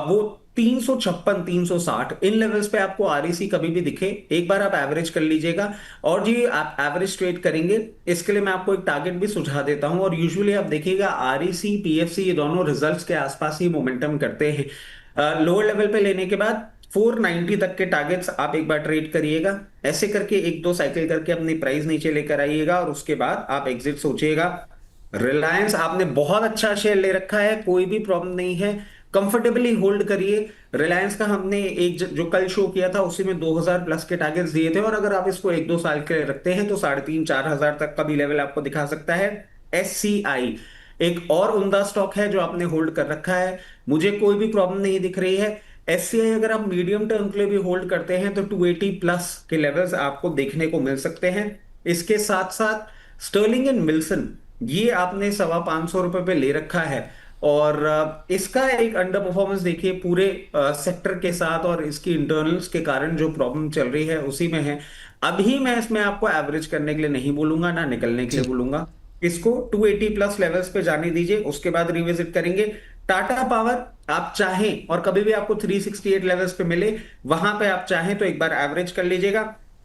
वो 356 360 इन लेवल्स पे आपको आरईसी कभी भी दिखे एक बार आप एवरेज कर लीजिएगा। और जी आप एवरेज ट्रेड करेंगे, इसके लिए मैं आपको एक टारगेट भी सुझा देता हूं, और यूजुअली आप देखिएगा आरईसी पीएफसी ये दोनों रिजल्ट्स के आसपास ही मोमेंटम करते हैं। लोअर लेवल पे लेने के बाद 490 तक के टारगेट्स आप एक बार ट्रेड करिएगा, ऐसे करके 1-2 साइकिल करके अपनी प्राइस नीचे लेकर आइएगा, और उसके बाद आप एग्जिट सोचिएगा। रिलायंस आपने बहुत अच्छा शेयर ले रखा है, कोई भी प्रॉब्लम नहीं है, कंफर्टेबली होल्ड करिए। रिलायंस का हमने एक जो कल शो किया था उसी में 2000 प्लस के टारगेट्स दिए थे, और अगर आप इसको 1-2 साल के लिए रखते हैं तो 3,500-4,000 तक का भी लेवल आपको दिखा सकता है। एससीआई एक और उम्दा स्टॉक है जो आपने होल्ड कर रखा है, मुझे कोई भी प्रॉब्लम नहीं दिख रही है। एससीआई अगर आप मीडियम टर्म के लिए भी होल्ड करते हैं तो 280 प्लस के लेवल्स आपको देखने को मिल सकते हैं। इसके साथ साथ स्टर्लिंग एंड मिल्सन, ये आपने 525 रुपए पे ले रखा है, और इसका एक अंडर परफॉर्मेंस देखिए पूरे सेक्टर के साथ, और इसकी इंटरनल्स के कारण जो प्रॉब्लम चल रही है उसी में है। अभी मैं इसमें आपको एवरेज करने के लिए नहीं बोलूंगा, ना निकलने के लिए बोलूंगा। इसको 280 प्लस लेवल्स पे जाने दीजिए, उसके बाद रिविजिट करेंगे। टाटा पावर आप चाहें, और कभी भी आपको 368 लेवल्स पे मिले वहां पे आप चाहें तो एक बार एवरेज कर लीजिएगा।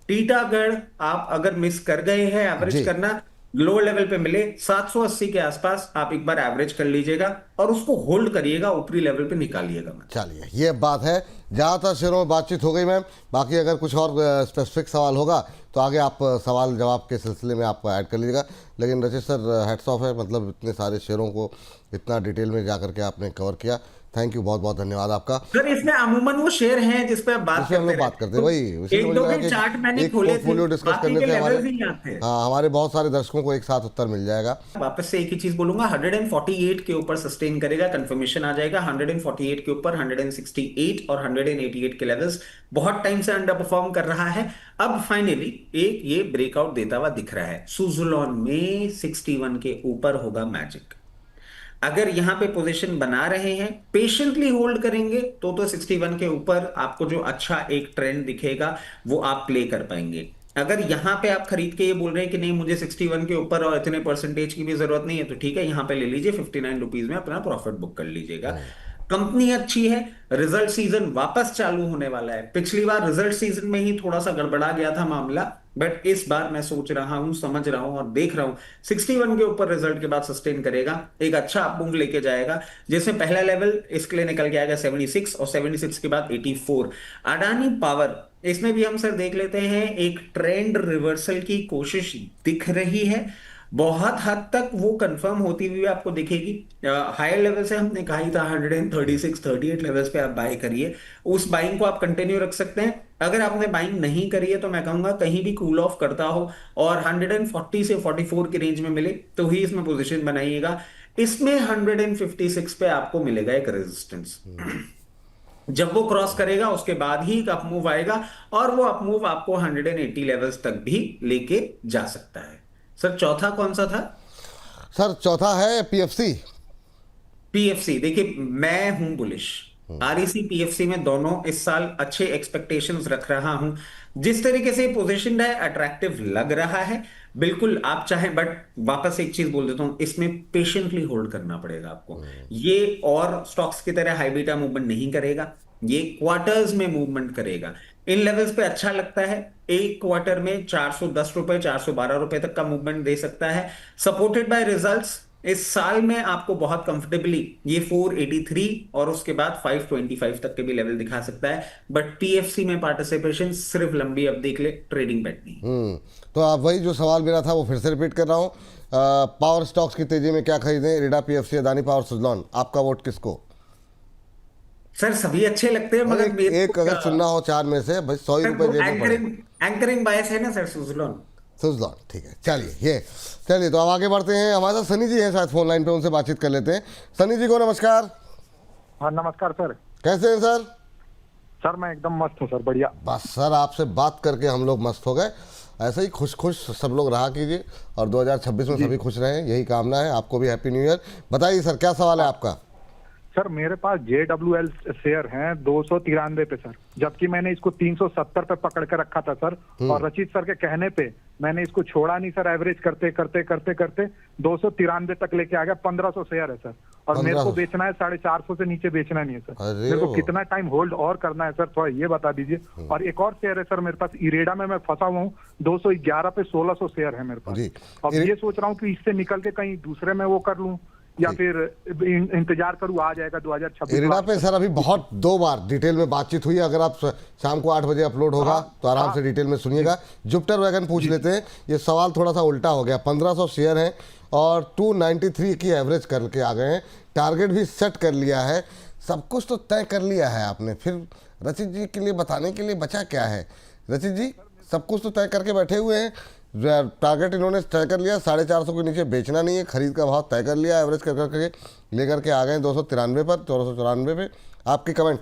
टीटागढ़ आप अगर मिस कर गए हैं एवरेज जी। करना, लोअर लेवल पे मिले 780 के आसपास, आप एक बार एवरेज कर लीजिएगा और उसको होल्ड करिएगा, ऊपरी लेवल पे निकालिएगा मत। चलिए, ये बात है। ज़्यादातर शेयरों में बातचीत हो गई मैम, बाकी अगर कुछ और स्पेसिफिक सवाल होगा तो आगे आप सवाल जवाब के सिलसिले में आपको ऐड कर लीजिएगा। लेकिन रचित सर, हैट्स ऑफ है, मतलब इतने सारे शेयरों को इतना डिटेल में जा करके आपने कवर किया। थैंक यू, बहुत बहुत धन्यवाद आपका। सर इसमें अमूमन वो शेयर हैं जिस पे आप बात जिसमें हम लोग बात करते हैं, वही इसीलिए एक मुझे दो लगा के कि चार्ट मैंने एक खोले थे, पोर्टफोलियो डिस्कस बाकी करने के से लेवल्स हमारे, ही याद थे। हाँ, हमारे बहुत सारे दर्शकों को एक साथ उत्तर मिल जाएगा। वापस से एक ही चीज बोलूंगा, 148 के ऊपर सस्टेन करेगा, कंफर्मेशन आ जाएगा। 148 के ऊपर 168 और 188 के लेवल्स बहुत टाइम से अंडर परफॉर्म कर रहा है। अब फाइनली एक ये ब्रेकआउट देता हुआ दिख रहा है। सुजुलॉन में 61 के ऊपर होगा मैजिक। अगर यहां पे पोजीशन बना रहे हैं, पेशेंटली होल्ड करेंगे तो 61 के ऊपर आपको जो अच्छा एक ट्रेंड दिखेगा वो आप प्ले कर पाएंगे। अगर यहां पे आप खरीद के ये बोल रहे हैं कि नहीं मुझे 61 के ऊपर और इतने परसेंटेज की भी जरूरत नहीं है, तो ठीक है, यहां पे ले लीजिए, 59 रुपीज में अपना प्रॉफिट बुक कर लीजिएगा। कंपनी अच्छी है, रिजल्ट सीजन वापस चालू होने वाला है। पिछली बार रिजल्ट सीजन में ही थोड़ा सा गड़बड़ा गया था मामला, बट इस बार मैं सोच रहा हूं, समझ रहा हूं और देख रहा हूं 61 के ऊपर रिजल्ट के बाद सस्टेन करेगा, एक अच्छा अपमूव लेके जाएगा, जिसमें पहला लेवल इसके लिए निकल के आएगा 76 और 76 के बाद 84। अडानी पावर, इसमें भी हम सर देख लेते हैं, एक ट्रेंड रिवर्सल की कोशिश दिख रही है। बहुत हद तक वो कंफर्म होती हुई आपको दिखेगी। हायर लेवल से हमने कहा ही था 136 38 लेवल्स पे आप बाय करिए, उस बाइंग को आप कंटिन्यू रख सकते हैं। अगर आपने बाइंग नहीं करी है तो मैं कहूंगा कहीं भी कूल ऑफ करता हो और 140 से 44 की रेंज में मिले तो ही इसमें पोजीशन बनाइएगा। इसमें 156 पे आपको मिलेगा एक रेजिस्टेंस, जब वो क्रॉस करेगा उसके बाद ही एक अपमूव आएगा, और वो अपमूव आपको 180 लेवल्स तक भी लेके जा सकता है। सर चौथा कौन सा था? सर चौथा है पीएफसी। पीएफसी, देखिए मैं हूं बुलिश, आरईसी पीएफसी में दोनों इस साल अच्छे एक्सपेक्टेशंस रख रहा हूं। जिस तरीके से पोजीशन है अट्रैक्टिव लग रहा है, बिल्कुल आप चाहें, बट वापस एक चीज बोल देता हूं, इसमें पेशेंटली होल्ड करना पड़ेगा आपको। ये और स्टॉक्स की तरह हाई बीटा मूवमेंट नहीं करेगा, ये क्वार्टर्स में मूवमेंट करेगा। इन लेवल्स पे अच्छा लगता है, एक क्वार्टर में 410 रुपए 412 रुपए तक का मूवमेंट दे सकता है, सपोर्टेड बाय रिजल्ट्स। इस साल में आपको बहुत कंफर्टेबली ये 483 और उसके बाद 525 तक के भी लेवल दिखा सकता है, बट पीएफसी में पार्टिसिपेशन सिर्फ लंबी अवधि के लिए, ट्रेडिंग बेट नहीं। तो आप वही जो सवाल मेरा था वो फिर से रिपीट कर रहा हूँ, पावर स्टॉक्स की तेजी में क्या खरीदें, IRDA, PFC, Adani power, Suzlon, आपका वोट किसको? सर सभी अच्छे लगते हैं, मगर एक अगर चुनना हो चार में से, भाई 100 रुपए जेब में पड़े। एंकरिंग बायस है ना सर, सुजलॉन। सुजलॉन, ठीक है। चलिए तो अब आगे बढ़ते हैं। हमारे साथ सनी जी हैं शायद फोन लाइन पे, उनसे बातचीत कर लेते हैं। सनी जी को नमस्कार। हाँ नमस्कार सर। कैसे हैं सर? सर मैं एकदम मस्त हूँ सर, बढ़िया। बस सर, आपसे बात करके हम लोग मस्त हो गए। ऐसे ही खुश सब लोग रहा कीजिए और 2026 में सभी खुश रहें, यही कामना है। आपको भी हैप्पी न्यू ईयर। बताइए सर, क्या सवाल है आपका? सर मेरे पास JWL शेयर हैं 293 पे सर, जबकि मैंने इसको 370 पे पकड़ के रखा था सर, और रचित सर के कहने पे मैंने इसको छोड़ा नहीं सर। एवरेज करते करते करते करते 293 तक लेके आ गया। 1500 शेयर है सर, और मेरे को बेचना है 450 से नीचे बेचना नहीं है सर। मेरे को कितना टाइम होल्ड और करना है सर, थोड़ा ये बता दीजिए। और एक और शेयर है सर मेरे पास, इरेडा में मैं फंसा हुआ हूँ 211 पे 1600 शेयर है मेरे पास। अब ये सोच रहा हूँ कि इससे निकल के कहीं दूसरे में वो कर लूँ या फिर इंतजार करूं, आ जाएगा 2026। इरिडा पे सर अभी बहुत 2 बार डिटेल में बातचीत हुई है। अगर आप शाम को 8 बजे अपलोड होगा तो आराम से डिटेल में सुनिएगा। जुपिटर वैगन पूछ लेते हैं। ये सवाल थोड़ा सा उल्टा हो गया। 1500 शेयर हैं और 293 की एवरेज करके आ गए हैं, टारगेट भी सेट कर लिया है, सब कुछ तो तय कर लिया है आपने, फिर रचित जी के लिए बताने के लिए बचा क्या है? रचित जी सब कुछ तो तय करके बैठे हुए हैं, टारगेट इन्होंने तय कर लिया, 450 के नीचे बेचना नहीं है, खरीद का भाव तय कर लिया, एवरेज कर करके लेकर के आ गए 293 पर, 1494 पे। आपकी कमेंट?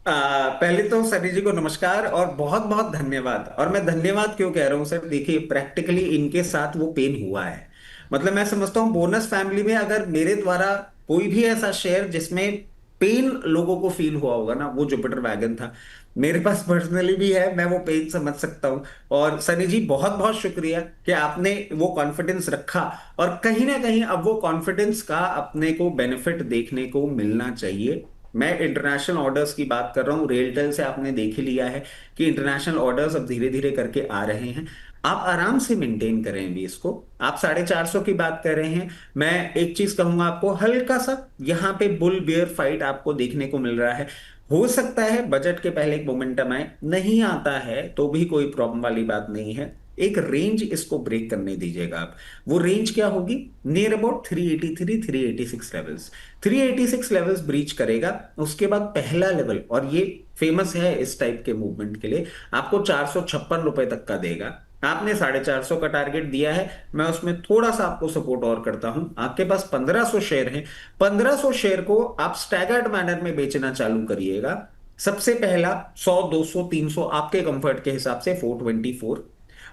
पहले तो सनी जी को नमस्कार और बहुत बहुत धन्यवाद। और मैं धन्यवाद क्यों कह रहा हूं सर, देखिए प्रैक्टिकली इनके साथ वो पेन हुआ है। मतलब मैं समझता हूँ बोनस फैमिली में अगर मेरे द्वारा कोई भी ऐसा शेयर जिसमें पेन लोगों को फील हुआ होगा ना, वो जुपिटर वैगन था। मेरे पास पर्सनली भी है, मैं वो पेन समझ सकता हूँ। और सनी जी बहुत बहुत शुक्रिया कि आपने वो कॉन्फिडेंस रखा। और कहीं ना कहीं अब वो कॉन्फिडेंस का अपने को बेनिफिट देखने को मिलना चाहिए। मैं इंटरनेशनल ऑर्डर्स की बात कर रहा हूँ, रेलटेल से आपने देख ही लिया है कि इंटरनेशनल ऑर्डर्स अब धीरे धीरे करके आ रहे हैं। आप आराम से मेंटेन करें भी इसको। आप 450 की बात कर रहे हैं। मैं एक चीज कहूंगा आपको, हल्का सा यहाँ पे बुल बियर फाइट आपको देखने को मिल रहा है। हो सकता है बजट के पहले एक मोमेंटम आए, नहीं आता है तो भी कोई प्रॉब्लम वाली बात नहीं है। एक रेंज इसको ब्रेक करने दीजिएगा आप। वो रेंज क्या होगी? Near about 383 386 levels. 386 levels breach करेगा, उसके बाद पहला लेवल, और ये फेमस है इस टाइप के मूवमेंट के लिए, आपको 456 रुपए तक का देगा। आपने 450 का टारगेट दिया है, मैं उसमें थोड़ा सा आपको सपोर्ट और करता हूं। आपके पास 1500 शेयर हैं, 1500 शेयर को आप स्टैगर्ड मैनर में बेचना चालू करिएगा। सबसे पहला 100 200 300 आपके कंफर्ट के हिसाब से 424।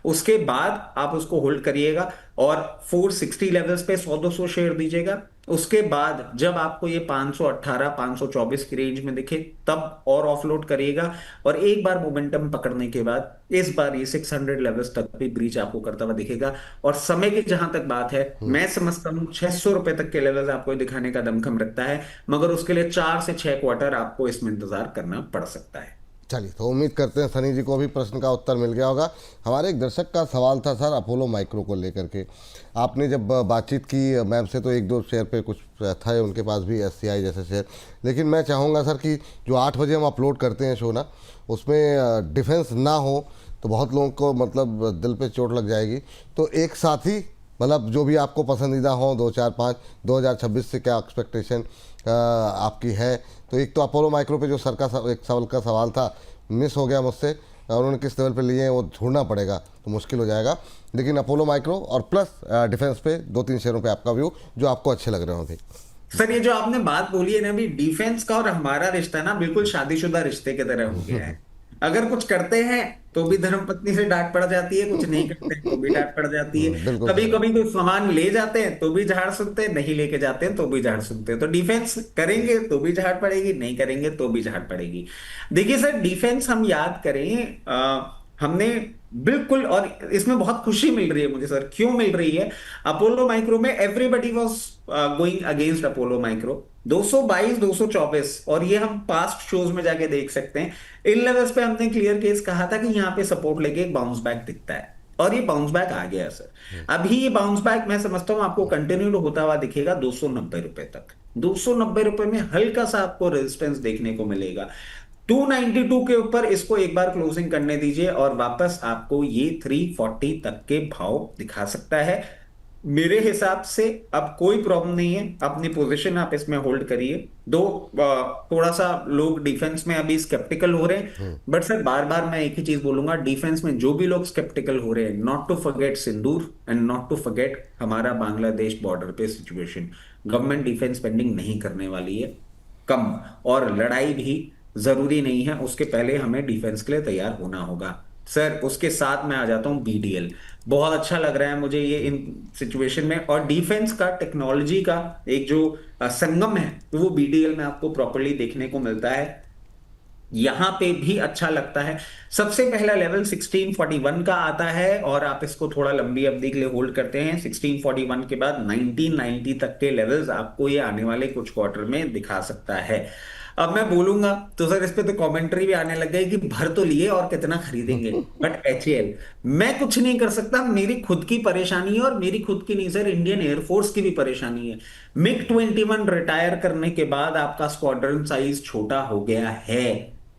उसके बाद आप उसको होल्ड करिएगा और 460 लेवल्स पे 100 200 शेयर दीजिएगा। उसके बाद जब आपको ये 518 524 की रेंज में दिखे तब और ऑफलोड करिएगा। और एक बार मोमेंटम पकड़ने के बाद इस बार ये 600 लेवल्स तक भी ब्रीच आपको करता हुआ दिखेगा। और समय की जहां तक बात है, मैं समझता हूं 600 रुपए तक के लेवल्स आपको दिखाने का दमखम रखता है, मगर उसके लिए 4 से 6 क्वार्टर आपको इसमें इंतजार करना पड़ सकता है। चलिए, तो उम्मीद करते हैं सनी जी को भी प्रश्न का उत्तर मिल गया होगा। हमारे एक दर्शक का सवाल था सर अपोलो माइक्रो को लेकर के। आपने जब बातचीत की मैम से तो एक दो शेयर पे कुछ था उनके पास भी, SCI जैसे शेयर। लेकिन मैं चाहूँगा सर कि जो 8 बजे हम अपलोड करते हैं शो ना, उसमें डिफेंस ना हो तो बहुत लोगों को मतलब दिल पे चोट लग जाएगी। तो एक साथ ही मतलब जो भी आपको पसंदीदा हो 2 4 5 2026 से क्या एक्सपेक्टेशन आपकी है। तो एक तो अपोलो माइक्रो पे जो सर का एक सवाल का सवाल था मिस हो गया मुझसे, और उन्होंने किस लेवल पे लिए हैं वो ढूंढना पड़ेगा, तो मुश्किल हो जाएगा। लेकिन अपोलो माइक्रो और प्लस डिफेंस पे 2-3 शेयरों पे आपका व्यू जो आपको अच्छे लग रहे हो अभी। सर ये जो आपने बात बोली है ना अभी, डिफेंस का और हमारा रिश्ता ना बिल्कुल शादीशुदा रिश्ते की तरह हो गया है। अगर कुछ करते हैं तो भी धर्मपत्नी से डांट पड़ जाती है, कुछ नहीं करते तो भी डांट पड़ जाती है। बिल्कुल कभी सही। कभी कोई सामान ले जाते हैं तो भी झाड़ सुनते हैं, नहीं लेके जाते हैं तो भी झाड़ सुनते हैं। तो डिफेंस करेंगे तो भी झाड़ पड़ेगी, नहीं करेंगे तो भी झाड़ पड़ेगी। देखिए सर, डिफेंस हम याद करें, हमने बिल्कुल, और इसमें बहुत खुशी मिल रही है मुझे सर। क्यों मिल रही है? अपोलो माइक्रो में everybody was going against Apollo micro 222 224, और ये हम पास्ट शोज में जाके देख सकते हैं। इन लेवल्स पे हमने क्लियर केस कहा था कि यहाँ पे सपोर्ट लेके एक बाउंस बैक दिखता है, और ये बाउंस बैक आ गया सर। अभी ये बाउंस बैक मैं समझता हूँ आपको कंटिन्यू होता हुआ दिखेगा 290 रुपए तक। 290 रुपए में हल्का सा आपको रेजिस्टेंस देखने को मिलेगा। 292 के ऊपर इसको एक बार क्लोजिंग करने दीजिए और वापस आपको ये 340 तक के भाव दिखा सकता है। मेरे हिसाब से अब कोई प्रॉब्लम नहीं है, अपनी पोजीशन आप इसमें होल्ड करिए। थोड़ा सा लोग डिफेंस में अभी स्केप्टिकल हो रहे हैं, बट सर बार बार मैं एक ही चीज बोलूंगा, डिफेंस में जो भी लोग स्केप्टिकल हो रहे हैं, not to forget Sindoor and not to forget हमारा बांग्लादेश बॉर्डर पे सिचुएशन। गवर्नमेंट डिफेंस स्पेंडिंग नहीं करने वाली है कम, और लड़ाई भी जरूरी नहीं है, उसके पहले हमें डिफेंस के लिए तैयार होना होगा सर। उसके साथ मैं आ जाता हूं BDL। बहुत अच्छा लग रहा है मुझे ये इन सिचुएशन में, और डिफेंस का टेक्नोलॉजी का एक जो संगम है वो BDL में आपको प्रॉपर्ली देखने को मिलता है। यहां पे भी अच्छा लगता है। सबसे पहला लेवल 1641 का आता है, और आप इसको थोड़ा लंबी अवधि के लिए होल्ड करते हैं। 1641 के बाद 1990 तक के लेवल्स आपको ये आने वाले कुछ क्वार्टर में दिखा सकता है। अब मैं बोलूंगा तो सर इस पे तो कमेंट्री भी आने लग गई कि भर तो लिए और कितना खरीदेंगे, बट HAL मैं कुछ नहीं कर सकता। मेरी खुद की परेशानी है, और मेरी खुद की नहीं सर, इंडियन एयरफोर्स की भी परेशानी है। MiG-21 रिटायर करने के बाद आपका स्क्वाड्रन साइज छोटा हो गया है।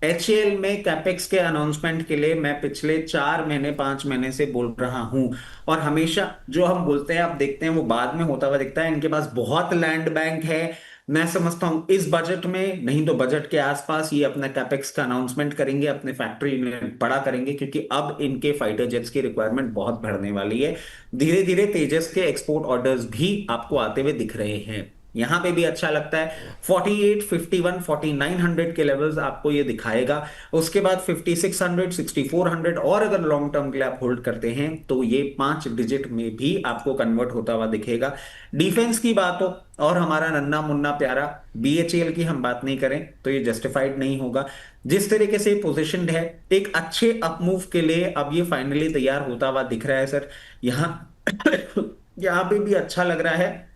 HAL में कैपेक्स के अनाउंसमेंट के लिए मैं पिछले 4 महीने 5 महीने से बोल रहा हूं, और हमेशा जो हम बोलते हैं आप देखते हैं वो बाद में होता हुआ दिखता है। इनके पास बहुत लैंड बैंक है। मैं समझता हूं इस बजट में नहीं तो बजट के आसपास ये अपना कैपेक्स का अनाउंसमेंट करेंगे, अपने फैक्ट्री में बड़ा करेंगे, क्योंकि अब इनके फाइटर जेट्स की रिक्वायरमेंट बहुत बढ़ने वाली है। धीरे धीरे तेजस के एक्सपोर्ट ऑर्डर्स भी आपको आते हुए दिख रहे हैं। यहाँ पे भी अच्छा लगता है। 48, 51, 4900 के लेवल्स आपको ये दिखाएगा। उसके बाद 5600, 6400, और अगर लॉन्ग टर्म के लिए आप होल्ड करते हैं तो ये 5 डिजिट में भी आपको कन्वर्ट होता हुआ दिखेगा। डिफेंस की बात हो और हमारा नन्ना मुन्ना प्यारा BHEL की हम बात नहीं करें तो ये जस्टिफाइड नहीं होगा। जिस तरीके से पोजिशनड है एक अच्छे अपमूव के लिए, अब ये फाइनली तैयार होता हुआ दिख रहा है सर। यहाँ यहाँ पे भी अच्छा लग रहा है,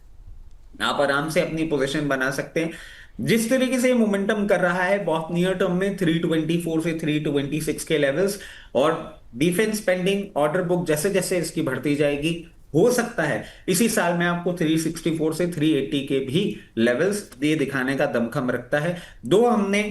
आप आराम से अपनी पोजीशन बना सकते हैं। जिस तरीके से मोमेंटम कर रहा है बहुत नियर टर्म में 324 से 326 के लेवल्स, और डिफेंस पेंडिंग ऑर्डर बुक जैसे जैसे इसकी बढ़ती जाएगी, हो सकता है इसी साल में आपको 364 से 380 के भी लेवल्स ये दिखाने का दमखम रखता है। दो हमने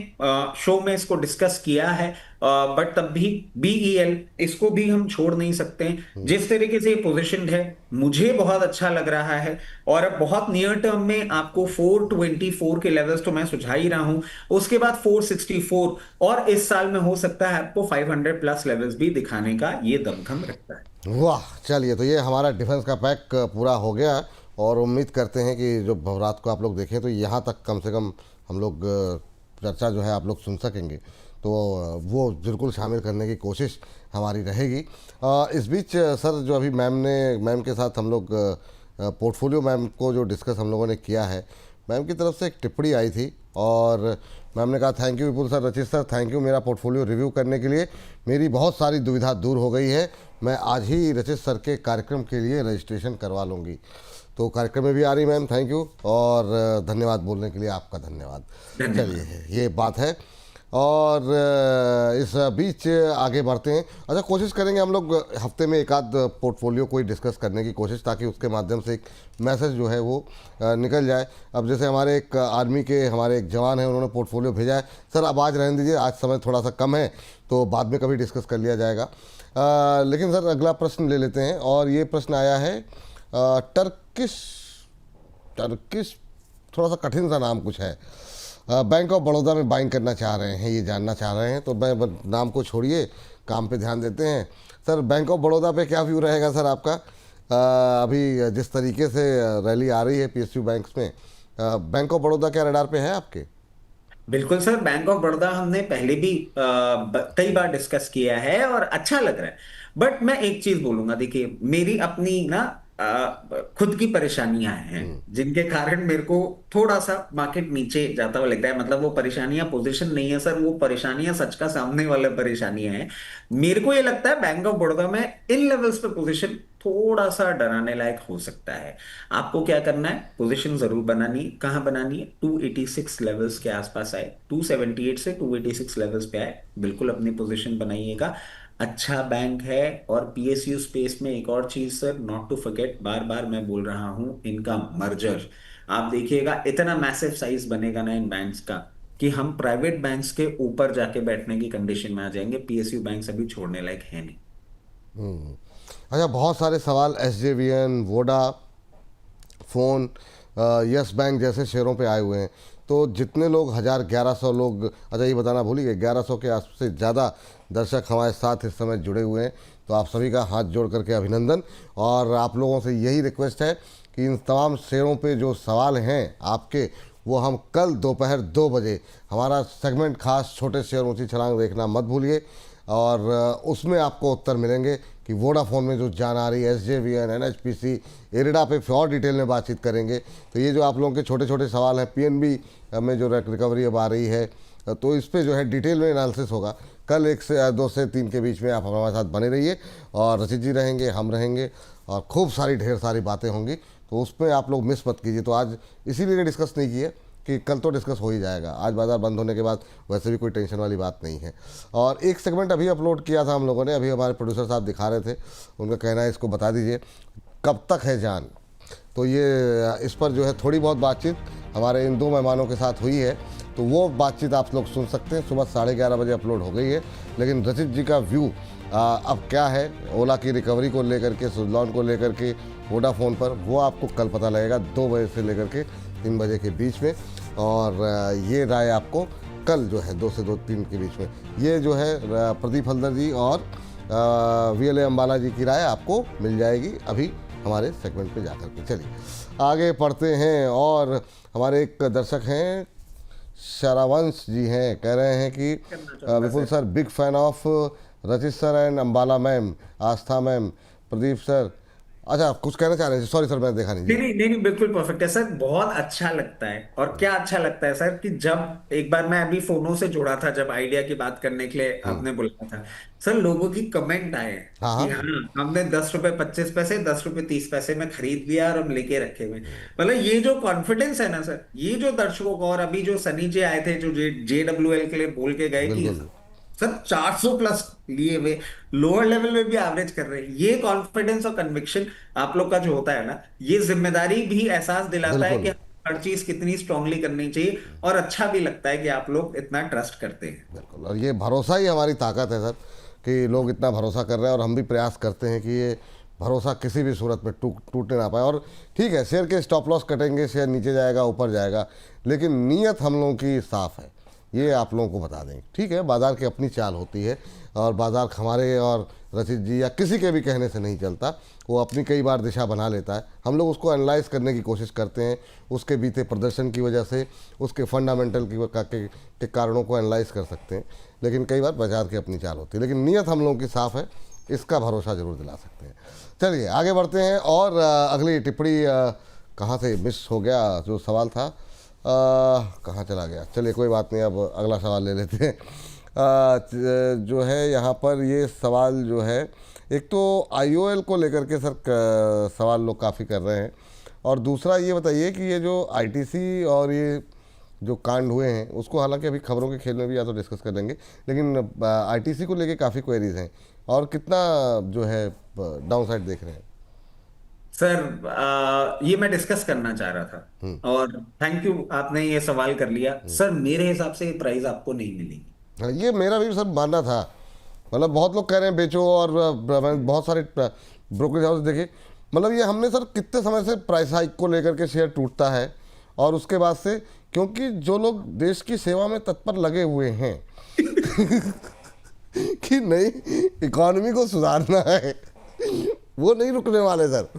शो में इसको डिस्कस किया है, बट तब भी BEL इसको भी हम छोड़ नहीं सकते हैं। जिस तरीके से पोजीशनड है मुझे बहुत अच्छा लग रहा है, और अब बहुत नियर टर्म में आपको 424 के लेवल्स तो मैं सुझा ही रहा हूं, उसके बाद 464, और इस साल में हो सकता है आपको 500 प्लस लेवल्स भी दिखाने का ये दमखम रखता है। वाह, चलिए, तो ये हमारा डिफेंस का पैक पूरा हो गया, और उम्मीद करते हैं कि जो रात को आप लोग देखें तो यहाँ तक कम से कम हम लोग चर्चा जो है आप लोग सुन सकेंगे, तो वो बिल्कुल शामिल करने की कोशिश हमारी रहेगी। इस बीच सर, जो अभी मैम के साथ हम लोग पोर्टफोलियो मैम को जो डिस्कस हम लोगों ने किया है, मैम की तरफ से एक टिप्पणी आई थी और मैम ने कहा, थैंक यू विपुल सर, रचित सर, थैंक यू मेरा पोर्टफोलियो रिव्यू करने के लिए। मेरी बहुत सारी दुविधा दूर हो गई है। मैं आज ही रचित सर के कार्यक्रम के लिए रजिस्ट्रेशन करवा लूँगी। तो कार्यक्रम में भी आ रही मैम, थैंक यू, और धन्यवाद बोलने के लिए आपका धन्यवाद। चलिए, ये बात है। और इस बीच आगे बढ़ते हैं। अच्छा, कोशिश करेंगे हम लोग हफ्ते में एक आध पोर्टफोलियो कोई डिस्कस करने की कोशिश, ताकि उसके माध्यम से एक मैसेज जो है वो निकल जाए। अब जैसे हमारे एक आर्मी के हमारे एक जवान हैं, उन्होंने पोर्टफोलियो भेजा है। सर अब आज रहने दीजिए, आज समय थोड़ा सा कम है, तो बाद में कभी डिस्कस कर लिया जाएगा। लेकिन सर अगला प्रश्न ले लेते हैं, और ये प्रश्न आया है टर्किश थोड़ा सा कठिन सा नाम कुछ है। बैंक ऑफ बड़ौदा में बाइंग करना चाह रहे हैं, ये जानना चाह रहे हैं। तो मैं नाम को छोड़िए, काम पे ध्यान देते हैं। सर बैंक ऑफ बड़ौदा पे क्या व्यू रहेगा सर आपका? अभी जिस तरीके से रैली आ रही है PSU बैंक्स में, बैंक ऑफ बड़ौदा क्या रडार पे है आपके? बिल्कुल सर, बैंक ऑफ बड़ौदा हमने पहले भी कई बार डिस्कस किया है और अच्छा लग रहा है। बट मैं एक चीज बोलूंगा, देखिए मेरी अपनी ना खुद की परेशानियां हैं जिनके कारण मेरे को थोड़ा सा मार्केट नीचे जाता हुआ लगता है। मतलब वो परेशानियां पोजीशन नहीं है सर, वो परेशानियां सच का सामने वाले परेशानियां हैं। मेरे को ये लगता है बैंक ऑफ बड़ौदा में इन लेवल्स पे पोजीशन थोड़ा सा डराने लायक हो सकता है। आपको क्या करना है, पोजीशन जरूर बनानी है। कहां बनानी है? 286 लेवल्स के आसपास आए, 278 से 286 लेवल्स पे आए, बिल्कुल अपनी पोजीशन बनाइएगा। अच्छा बैंक है। और PSU स्पेस में एक और चीज सर, नॉट टू फॉरगेट, बार बार मैं बोल रहा हूं, इनका मर्जर। आप देखिएगा इतना मैसिव साइज बनेगा ना इन बैंक्स का कि हम प्राइवेट बैंक्स के ऊपर जाके बैठने की कंडीशन में आ जाएंगे। PSU बैंक्स अभी छोड़ने लायक है नहीं। अच्छा, बहुत सारे सवाल SJVN, वोडाफोन, यस बैंक जैसे शेयरों पे आए हुए हैं। तो जितने लोग 1100 लोग, अच्छा ये बताना भूल गए, 1100 के आस से ज़्यादा दर्शक हमारे साथ इस समय जुड़े हुए हैं। तो आप सभी का हाथ जोड़ करके अभिनंदन। और आप लोगों से यही रिक्वेस्ट है कि इन तमाम शेयरों पे जो सवाल हैं आपके, वो हम कल दोपहर 2 बजे हमारा सेगमेंट खास छोटे शेयर ऊंची छलांग देखना मत भूलिए। और उसमें आपको उत्तर मिलेंगे कि वोडाफोन में जो जान आ रही है, SJVN, NHPC, इरिडा पे और डिटेल में बातचीत करेंगे। तो ये जो आप लोगों के छोटे छोटे सवाल हैं, PNB में जो रिकवरी अब आ रही है, तो इस पर जो है डिटेल में एनालिसिस होगा। कल 1 से 2 से 3 के बीच में आप हमारे साथ बने रहिए, और रचित जी रहेंगे, हम रहेंगे, और खूब सारी ढेर सारी बातें होंगी। तो उस पर आप लोग मिस मत कीजिए। तो आज इसीलिए डिस्कस नहीं किए कि कल तो डिस्कस हो ही जाएगा। आज बाज़ार बंद होने के बाद वैसे भी कोई टेंशन वाली बात नहीं है। और एक सेगमेंट अभी अपलोड किया था हम लोगों ने, अभी हमारे प्रोड्यूसर साहब दिखा रहे थे, उनका कहना है इसको बता दीजिए, कब तक है जान। तो ये इस पर जो है थोड़ी बहुत बातचीत हमारे इन 2 मेहमानों के साथ हुई है। तो वो बातचीत आप लोग सुन सकते हैं। सुबह 11:30 बजे अपलोड हो गई है। लेकिन रचित जी का व्यू अब क्या है ओला की रिकवरी को लेकर के, सुजलॉन को लेकर के, वोडाफोन पर, वो आपको कल पता लगेगा 2 बजे से लेकर के 3 बजे के बीच में। और ये राय आपको कल जो है 2 से 3 के बीच में, ये जो है प्रदीप हल्दर जी और VLA अम्बाला जी की राय आपको मिल जाएगी अभी हमारे सेगमेंट पे जाकर के। चलिए आगे पढ़ते हैं, और हमारे एक दर्शक हैं शरावंश जी हैं, कह रहे हैं कि विपुल सर बिग फैन ऑफ रचित sir and Ambala ma'am, Aastha ma'am, Pradeep sir. अच्छा कुछ कहना चाह रहे हैं? सॉरी सर मैंने देखा नहीं। नहीं, बिल्कुल परफेक्ट है सर, बहुत अच्छा लगता है। और क्या अच्छा लगता है सर कि जब एक बार मैं अभी फोनों से जुड़ा था, जब आइडिया की बात करने के लिए आपने बुलाया था सर, लोगों की कमेंट आए हाँ कि हाँ हमने 10 रुपए 25 पैसे 10 रुपए 30 पैसे में खरीद लिया और हम लेके रखे हुए। मतलब ये जो कॉन्फिडेंस है ना सर, ये जो दर्शकों को, और अभी जो सनी जी आए थे जो JWL के लिए बोल के गए कि बिल्कुल सर 400 प्लस लिए हुए, लोअर लेवल में भी एवरेज कर रहे हैं, ये कॉन्फिडेंस और कन्विक्शन आप लोग का जो होता है ना, ये जिम्मेदारी भी एहसास दिलाता है कि बिल्कुल हर चीज कितनी स्ट्रांगली करनी चाहिए, और अच्छा भी लगता है कि आप लोग इतना ट्रस्ट करते हैं। बिल्कुल, और ये भरोसा ही हमारी ताकत है सर, कि लोग इतना भरोसा कर रहे हैं, और हम भी प्रयास करते हैं कि ये भरोसा किसी भी सूरत में टूटने ना पाए। और ठीक है, शेयर के स्टॉप लॉस कटेंगे, शेयर नीचे जाएगा ऊपर जाएगा, लेकिन नीयत हम लोगों की साफ़ है, ये आप लोगों को बता दें। ठीक है, बाज़ार की अपनी चाल होती है, और बाज़ार हमारे और रचित जी या किसी के भी कहने से नहीं चलता, वो अपनी कई बार दिशा बना लेता है। हम लोग उसको एनालाइज करने की कोशिश करते हैं, उसके बीते प्रदर्शन की वजह से, उसके फंडामेंटल के कारणों को एनालाइज कर सकते हैं, लेकिन कई बार बाज़ार की अपनी चाल होती है। लेकिन नीयत हम लोगों की साफ़ है, इसका भरोसा ज़रूर दिला सकते हैं। चलिए आगे बढ़ते हैं, और अगली टिप्पणी कहाँ से मिस हो गया जो सवाल था, कहाँ चला गया? चलिए कोई बात नहीं, अब अगला सवाल ले लेते हैं। जो है यहाँ पर ये सवाल जो है, एक तो IOL को लेकर के सर सवाल लोग काफ़ी कर रहे हैं, और दूसरा ये बताइए कि ये जो ITC और ये जो कांड हुए हैं उसको, हालांकि अभी खबरों के खेल में भी या तो डिस्कस कर लेंगे, लेकिन ITC को लेके काफ़ी क्वेरीज हैं, और कितना जो है डाउन साइड देख रहे हैं सर? ये मैं डिस्कस करना चाह रहा था, और थैंक यू आपने ये सवाल कर लिया। सर मेरे हिसाब से ये प्राइस आपको नहीं मिलेगी। हाँ, ये मेरा भी सर मानना था। मतलब बहुत लोग कह रहे हैं बेचो, और बहुत सारे ब्रोकरेज हाउस देखे, मतलब ये हमने सर कितने समय से प्राइस हाइक को लेकर के शेयर टूटता है, और उसके बाद से, क्योंकि जो लोग देश की सेवा में तत्पर लगे हुए हैं कि नई इकॉनमी को सुधारना है, वो नहीं रुकने वाले सर।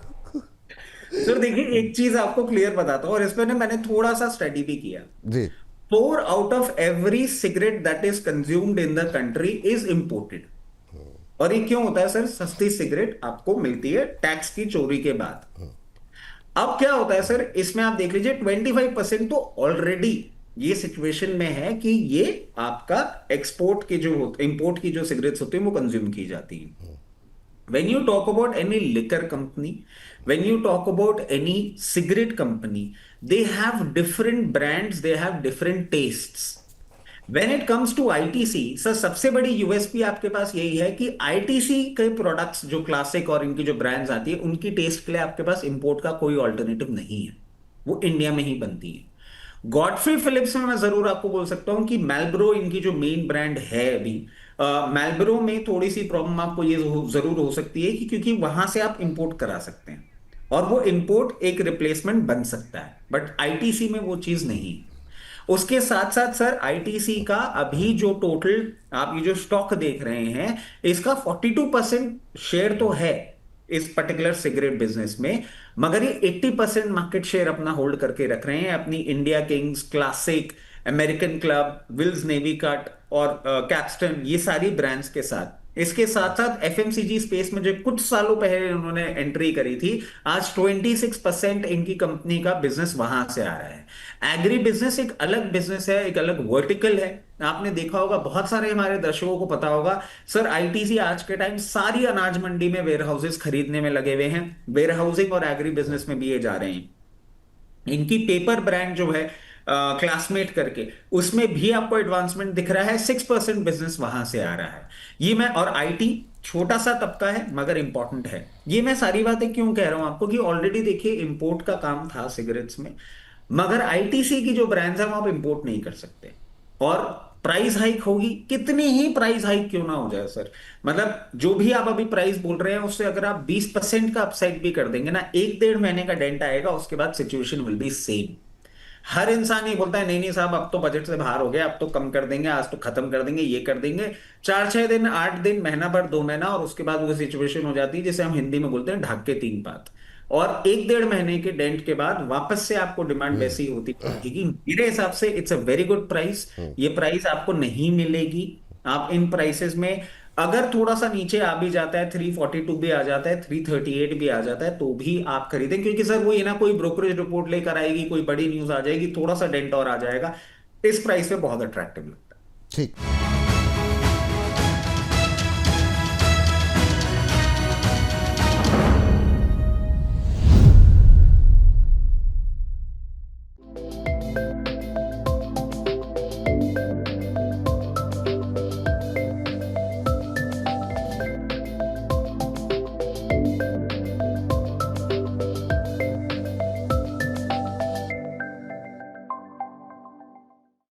सर देखिए, एक चीज आपको क्लियर बताता हूँ, और इसमें ना मैंने थोड़ा सा स्टडी भी किया। जी 4 out of every cigarette that is consumed in the country is imported। और ये क्यों होता है सर? सस्ती सिगरेट आपको मिलती है टैक्स की चोरी के बाद। अब क्या होता है सर, इसमें आप देख लीजिए 25% तो ऑलरेडी ये सिचुएशन में है कि ये आपका एक्सपोर्ट की जो इंपोर्ट की जो सिगरेट्स होती है वो कंज्यूम की जाती है। When you talk about any liquor company, when you talk about any cigarette company, they have different brands, they have different tastes. When it comes to ITC, sir सबसे बड़ी यूएसपी आपके पास यही है कि ITC के प्रोडक्ट्स जो classic और इनकी जो ब्रांड्स आती है, उनकी टेस्ट के लिए आपके पास इंपोर्ट का कोई ऑल्टरनेटिव नहीं है, वो इंडिया में ही बनती है। गॉडफ्री फिलिप्स में मैं जरूर आपको बोल सकता हूं कि मैलब्रो इनकी जो मेन ब्रांड है अभी, मैलब्रो में थोड़ी सी प्रॉब्लम आपको ये जरूर हो सकती है कि क्योंकि वहां से आप इंपोर्ट करा सकते हैं, और वो इंपोर्ट एक रिप्लेसमेंट बन सकता है, बट ITC में वो चीज नहीं। उसके साथ साथ सर ITC का अभी जो टोटल आप ये जो स्टॉक देख रहे हैं, इसका 42% शेयर तो है इस पर्टिकुलर सिगरेट बिजनेस में, मगर ये 80% मार्केट शेयर अपना होल्ड करके रख रहे हैं अपनी India Kings, Classic, American Club, Wills Navy Cut और कैप्स्टन, ये सारी ब्रांड्स के साथ। इसके साथ साथ FMCG स्पेस में जो कुछ सालों पहले उन्होंने एंट्री करी थी, आज 26% इनकी कंपनी का बिजनेस वहां से आ रहा है। एग्री बिजनेस एक अलग बिजनेस है, एक अलग वर्टिकल है। आपने देखा होगा, बहुत सारे हमारे दर्शकों को पता होगा सर, ITC आज के टाइम सारी अनाज मंडी में वेयर हाउसेस खरीदने में लगे हुए हैं, वेयर हाउसिंग और एग्री बिजनेस में भी ये जा रहे हैं। इनकी पेपर ब्रांड जो है क्लासमेट करके, उसमें भी आपको एडवांसमेंट दिख रहा है, 6% बिजनेस वहां से आ रहा है। ये मैं, और IT छोटा सा तबका है मगर इंपॉर्टेंट है। ये मैं सारी बातें क्यों कह रहा हूं आपको कि ऑलरेडी देखिए इंपोर्ट का काम था सिगरेट्स में, मगर ITC की जो ब्रांड्स है वो आप इंपोर्ट नहीं कर सकते, और प्राइस हाइक होगी, कितनी ही प्राइस हाइक क्यों ना हो जाए सर, मतलब जो भी आप अभी प्राइस बोल रहे हैं उससे अगर आप 20% का अपसाइड भी कर देंगे ना, 1-1.5 महीने का डेंट आएगा, उसके बाद सिचुएशन विल बी सेम। हर इंसान ही बोलता है नहीं नहीं साहब अब तो बजट से बाहर हो गया, अब तो कम कर देंगे, आज तो खत्म कर देंगे, ये कर देंगे। 4-6 दिन, 8 दिन, महीना भर, 2 महीना, और उसके बाद वो सिचुएशन हो जाती है जिसे हम हिंदी में बोलते हैं ढाक के 3 पात। और 1-1.5 महीने के डेंट के बाद वापस से आपको डिमांड वैसी ही होती रहेगी। मेरे हिसाब से it's a very good price. ये प्राइस आपको नहीं मिलेगी। आप इन प्राइसेस में अगर थोड़ा सा नीचे आ भी जाता है, 342 भी आ जाता है, 338 भी आ जाता है, तो भी आप खरीदें, क्योंकि सर वो ये ना कोई ब्रोकरेज रिपोर्ट लेकर आएगी, कोई बड़ी न्यूज आ जाएगी, थोड़ा सा डेंट और आ जाएगा, इस प्राइस पे बहुत अट्रैक्टिव लगता है। ठीक।